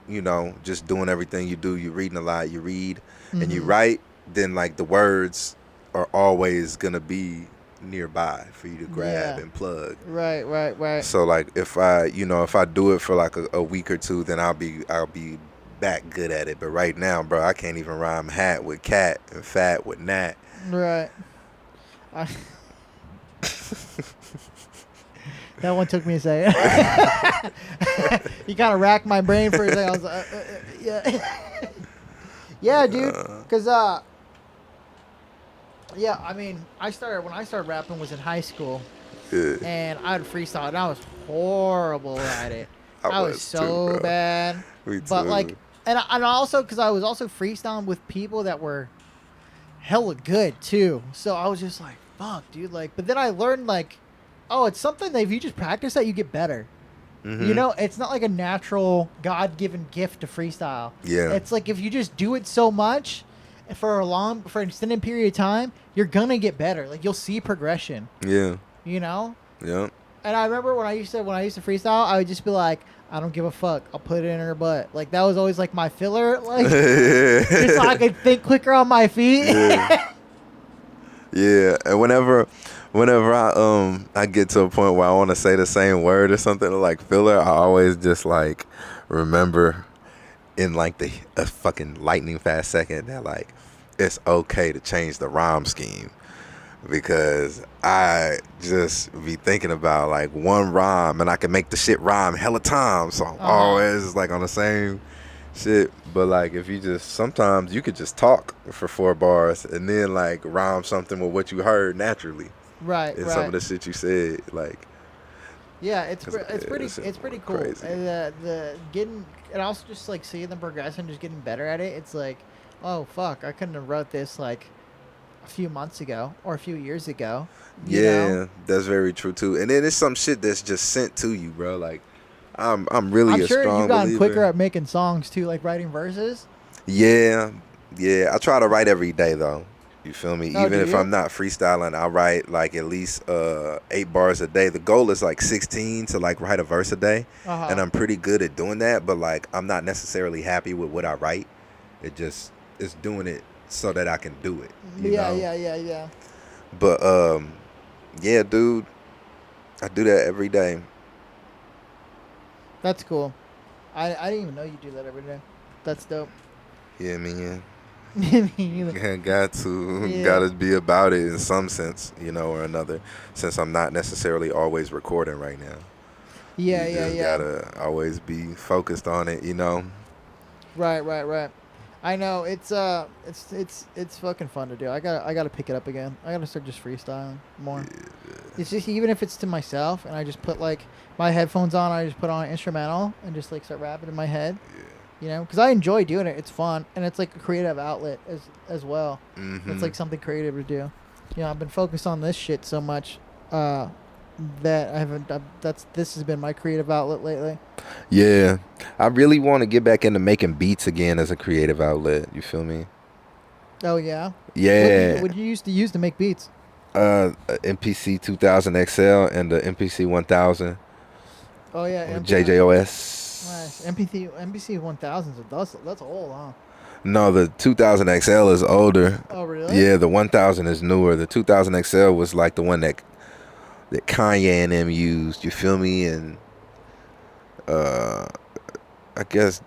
just doing everything you do, you're reading a lot, you read and you write, then like the words are always gonna be nearby for you to grab and plug. Right. Right. So like if I do it for like a week or two, then I'll be back good at it. But right now, bro, I can't even rhyme hat with cat and fat with nat. Right. That one took me a second. You kind of racked my brain for a second. I was like, yeah. Yeah, dude. Because, yeah, I mean, when I started rapping was in high school. Yeah. And I would freestyle, and I was horrible at it. I was so too, bad. Me But, too. like, and also, because I was also freestyling with people that were hella good, too. So I was just like, fuck, dude. Like, but then I learned, like, oh, it's something that if you just practice that, you get better. Mm-hmm. You know, it's not like a natural God-given gift to freestyle. Yeah. It's like if you just do it so much for an extended period of time, you're gonna get better. Like, you'll see progression. Yeah. You know? Yeah. And I remember when I used to freestyle, I would just be like, I don't give a fuck. I'll put it in her butt. Like, that was always like my filler, like just so I could think quicker on my feet. Yeah. Yeah. And whenever I get to a point where I want to say the same word or something like filler, I always just like remember in like a fucking lightning fast second that like it's okay to change the rhyme scheme, because I just be thinking about like one rhyme and I can make the shit rhyme hella times, so I'm always like on the same shit. But like if you just, sometimes you could just talk for 4 bars and then like rhyme something with what you heard naturally. Right. And some of the shit you said, like, yeah, it's pretty cool. crazy. And also just like seeing them progress and just getting better at it. It's like, oh fuck, I couldn't have wrote this like a few months ago or a few years ago. You know? That's very true too. And then it's some shit that's just sent to you, bro. Like, I'm really I'm a sure strong you've gotten believer. quicker at making songs too, like writing verses. Yeah. I try to write every day though. You feel me? Oh, Even if you? I'm not freestyling, I write like at least 8 bars a day. The goal is like 16 to like write a verse a day, and I'm pretty good at doing that. But like I'm not necessarily happy with what I write. It's doing it so that I can do it. You know? Yeah. But yeah, dude, I do that every day. That's cool. I didn't even know you do that every day. That's dope. Yeah, man. Me either. Gotta be about it in some sense, you know, or another, since I'm not necessarily always recording right now. Yeah. Gotta always be focused on it, you know. Right. I know it's fucking fun to do. I gotta pick it up again. I gotta start just freestyling more. Yeah. It's just, even if it's to myself and I just put like my headphones on, I just put on an instrumental and just like start rapping in my head. Yeah. You know, because I enjoy doing it. It's fun, and it's like a creative outlet as well. Mm-hmm. It's like something creative to do. You know, I've been focused on this shit so much that I haven't. This has been my creative outlet lately. Yeah, I really want to get back into making beats again as a creative outlet. You feel me? Oh yeah. Yeah. What did you used to use to make beats? MPC 2000 XL and the MPC 1000. Oh yeah. JJOS. Nice. MPC 1000s. That's old, huh? No, the 2000 XL is older. Oh really? Yeah, the 1000 is newer. The 2000 XL was like the one that Kanye and them used. You feel me? And I guess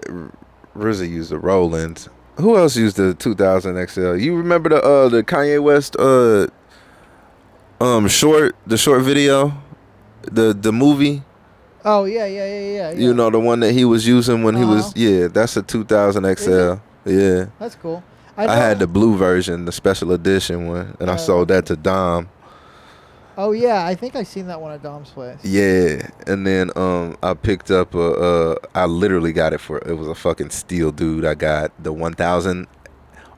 RZA used the Roland. Who else used the 2000 XL? You remember the Kanye West short video, the movie? Oh yeah. You know, the one that he was using when he was, that's a 2000 XL. Yeah. That's cool. I had the blue version, the special edition one, and I sold that to Dom. Oh yeah, I think I seen that one at Dom's place. Yeah, and then I picked up I literally got it it was a fucking steal, dude. I got the 1000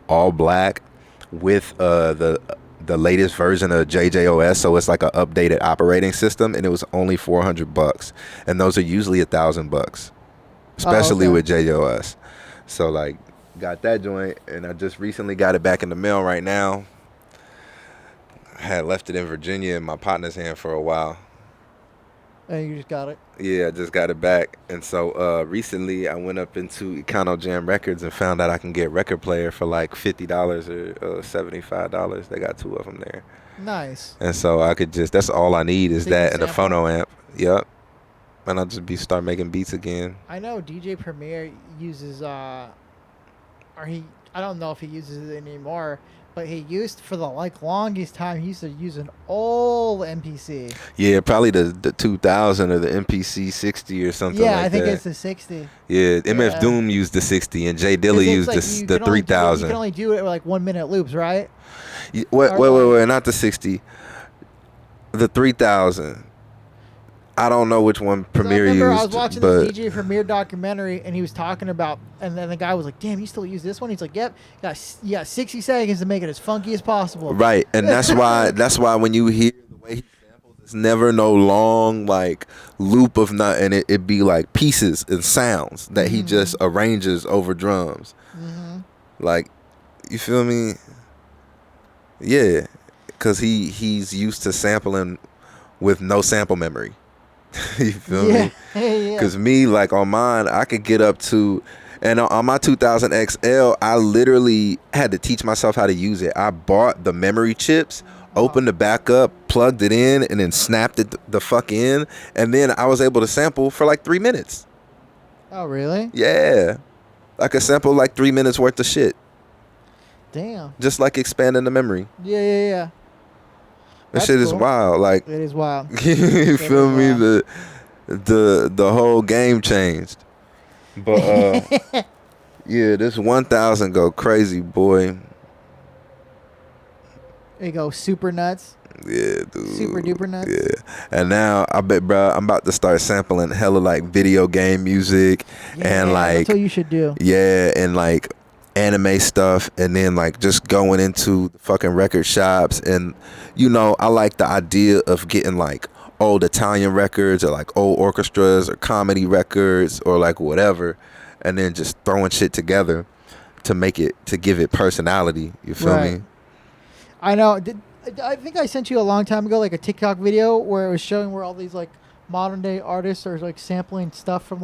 all black with the latest version of JJOS, so it's like an updated operating system, and it was only $400, and those are usually $1,000, especially with JJOS. So like, got that joint, and I just recently got it back in the mail right now. I had left it in Virginia in my partner's hand for a while. And you just got it? Yeah, I just got it back. And so recently I went up into Econo Jam Records and found out I can get record player for like $50 or $75. They got 2 of them there. Nice. And so I could just, that's all I need is that and a phono amp. Yep. and I'll just start making beats again. I know DJ Premier uses I don't know if he uses it anymore, but he used for the longest time. He used to use an old MPC. Yeah, probably the 2000 or the MPC 60 or something. Yeah, like I think that. it's the 60. Yeah, MF Doom used the 60, and Jay Dilla used the 3000. You can only do it with 1 minute loops, right? Wait, not the 60. The 3000. I don't know which one Premiere used. I was watching this DJ Premier documentary, and he was talking about, and then the guy was like, "Damn, you still use this one?" He's like, "Yep, you got 60 seconds to make it as funky as possible." Right, and that's why when you hear the way he samples, it's never no long loop of nothing. It be like pieces and sounds that he just arranges over drums. Like, you feel me? Yeah, because he's used to sampling with no sample memory. You feel me? Because me, on mine, I could get up to, and on my 2000 XL, I literally had to teach myself how to use it. I bought the memory chips, opened the back up, plugged it in, and then snapped it the fuck in, and then I was able to sample for 3 minutes. Oh, really? Yeah. I could sample 3 minutes worth of shit. Damn. Just expanding the memory. Yeah. That shit is wild. It is wild. You feel me? Wild. The whole game changed. But yeah, this 1000 go crazy, boy. It go super nuts. Yeah, dude. Super duper nuts. Yeah. And now I bet, bro, I'm about to start sampling hella video game music and that's what you should do. Yeah, and anime stuff, and then just going into the fucking record shops, and I like the idea of getting old Italian records or old orchestras or comedy records or whatever, and then just throwing shit together to give it personality. You feel me? I know. I think I sent you a long time ago a TikTok video where it was showing where all these modern day artists are sampling stuff from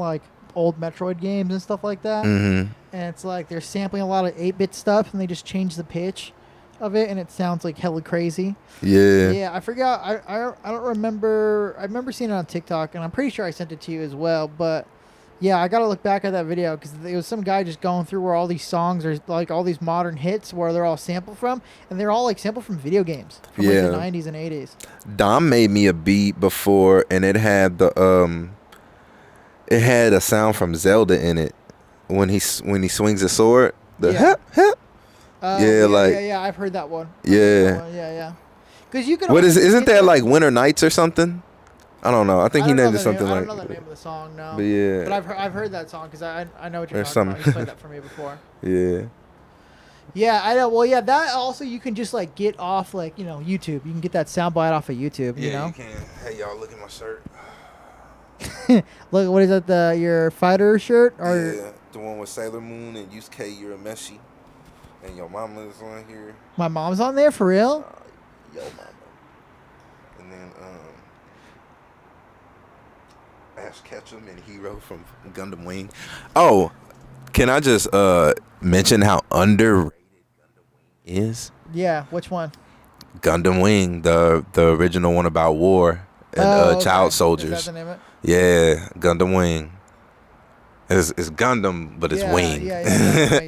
old Metroid games and stuff like that. And it's they're sampling a lot of 8-bit stuff, and they just change the pitch of it, and it sounds hella crazy. Yeah, I forgot. I don't remember. I remember seeing it on TikTok, and I'm pretty sure I sent it to you as well. But yeah, I gotta look back at that video because it was some guy just going through where all these songs are all these modern hits where they're all sampled from, and they're all sampled from video games from the 90s and 80s. Dom made me a beat before, and it had it had a sound from Zelda in it when he swings his sword. Hep. Yeah, I've heard that one. Yeah. Because you can. Isn't that Winter Nights or something? I don't know. I think he named it something I don't know the name of the song, no. But yeah. But I've heard that song because I know what you're talking about. You played that for me before. Yeah. Yeah, I know. Well, yeah, that also you can just get off YouTube. You can get that soundbite off of YouTube. You know. You can. Hey y'all, look at my shirt. Look, what is that? Your fighter shirt or? Yeah, the one with Sailor Moon and Yusuke Urameshi, and your mama is on here. My mom's on there for real. Yo mama. And then Ash Ketchum and Hero from Gundam Wing. Oh, can I just mention how underrated Gundam Wing is? Yeah, which one? Gundam Wing, the original one about war and child soldiers. Is that the name of it? Yeah, Gundam Wing. It's Gundam, but it's Wing. Yeah.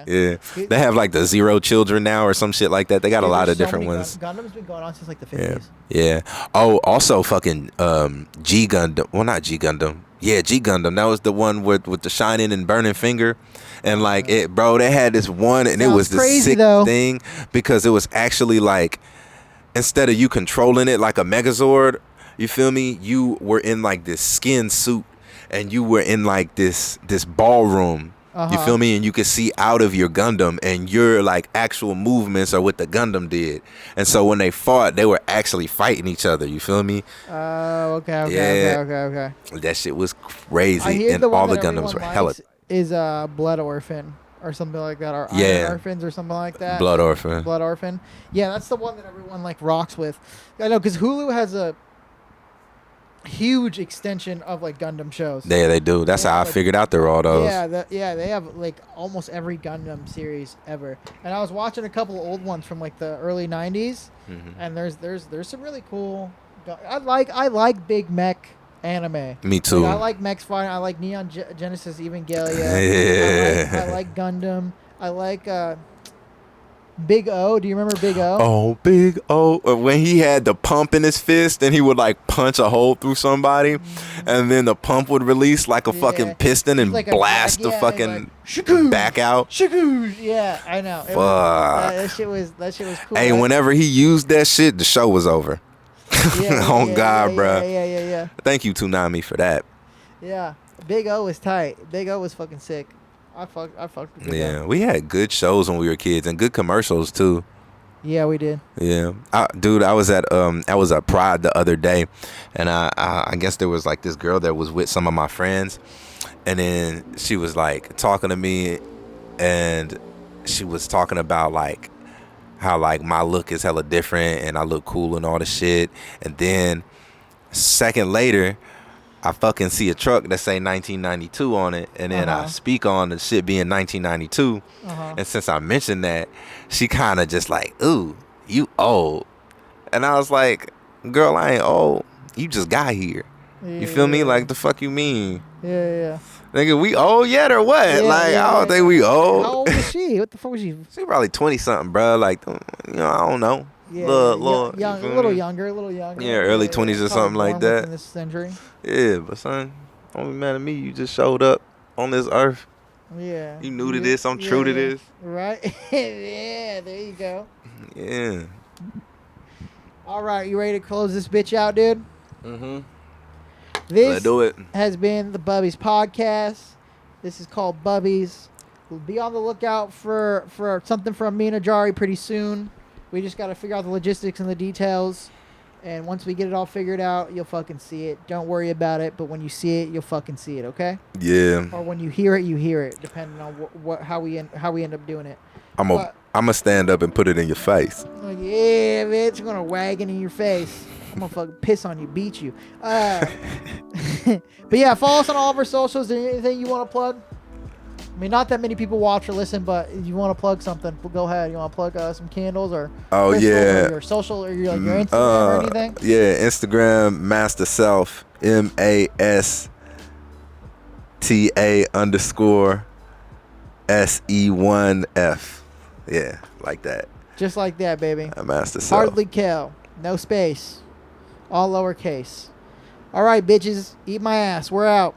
Yeah. They have the Zero Children now or some shit like that. They got a lot of different ones. Gundam's been going on since the 50s. Yeah. Oh, also fucking G Gundam. Well, not G Gundam. Yeah, G Gundam. That was the one with the shining and burning finger. And they had this one, and it was the sick thing because it was actually instead of you controlling it like a Megazord, you feel me? You were in this skin suit, and you were in this ballroom. You feel me? And you could see out of your Gundam, and your actual movements are what the Gundam did. And so when they fought, they were actually fighting each other. You feel me? Oh, okay. That shit was crazy, and all the Gundams were hella. Is Blood Orphan or something like that, or Iron Orphans or something like that. Blood Orphan. Yeah, that's the one that everyone rocks with. I know because Hulu has a huge extension of Gundam shows. Yeah, they do. That's how I figured out they're all those. Yeah, they have almost every Gundam series ever. And I was watching a couple of old ones from the early 90s, and there's some really cool. I like Big Mech anime. Me too. Like, I like Mech Fighter. I like Neon Genesis Evangelion. Yeah. I like Gundam. I like Big O. Do you remember Big O? Oh, Big O. When he had the pump in his fist and he would like punch a hole through somebody, and then the pump would release like a fucking piston and like blast the fucking back out. Shakoosh. Yeah, I know. Fuck. That shit was cool. Hey, whenever he used that shit, the show was over. God, bro. Yeah. Thank you, Toonami, for that. Yeah. Big O was tight. Big O was fucking sick. I fucked with Big O. Yeah, we had good shows when we were kids and good commercials too. Yeah, we did. Yeah, I was at Pride the other day, and I guess there was like this girl that was with some of my friends, and then she was like talking to me, and she was talking about like how like my look is hella different and I look cool and all the shit, and then second later I fucking see a truck that say 1992 on it, and then I speak on the shit being 1992, and since I mentioned that, she kind of just like, ooh, you old, and I was like, girl, I ain't old, you just got here. You feel me? Like, the fuck you mean? Yeah. Nigga, we old yet or what? I don't think we old. How old was she? What the fuck was she? She probably 20 something, bro. Like, I don't know. Yeah, a little younger. Yeah, early 20s or something like that. In this century. Yeah, but son, don't be mad at me. You just showed up on this earth. Yeah. You new to this. I'm true to this. Right. Yeah. There you go. Yeah. All right, you ready to close this bitch out, dude? Mm-hmm. This do it. has been the Bubbies podcast. This is called Bubbies. We'll be on the lookout for something from me and Ajari pretty soon. We just got to figure out the logistics and the details. And once we get it all figured out, you'll fucking see it. Don't worry about it. But when you see it, you'll fucking see it, okay? Yeah. Or when you hear it, depending on how we end up doing it. I'm gonna stand up and put it in your face. Oh, yeah, bitch. I'm going to wag it in your face. I'm going to fucking piss on you, beat you. But yeah, follow us on all of our socials. Is there anything you want to plug? I mean, not that many people watch or listen, but if you want to plug something, go ahead. You want to plug some candles or or your social or your Instagram or anything? Yeah, Instagram, Master Self, MASTA_SE1F. Yeah, like that. Just like that, baby. Master Self. Hardly kill. No space. All lowercase. All right, bitches. Eat my ass. We're out.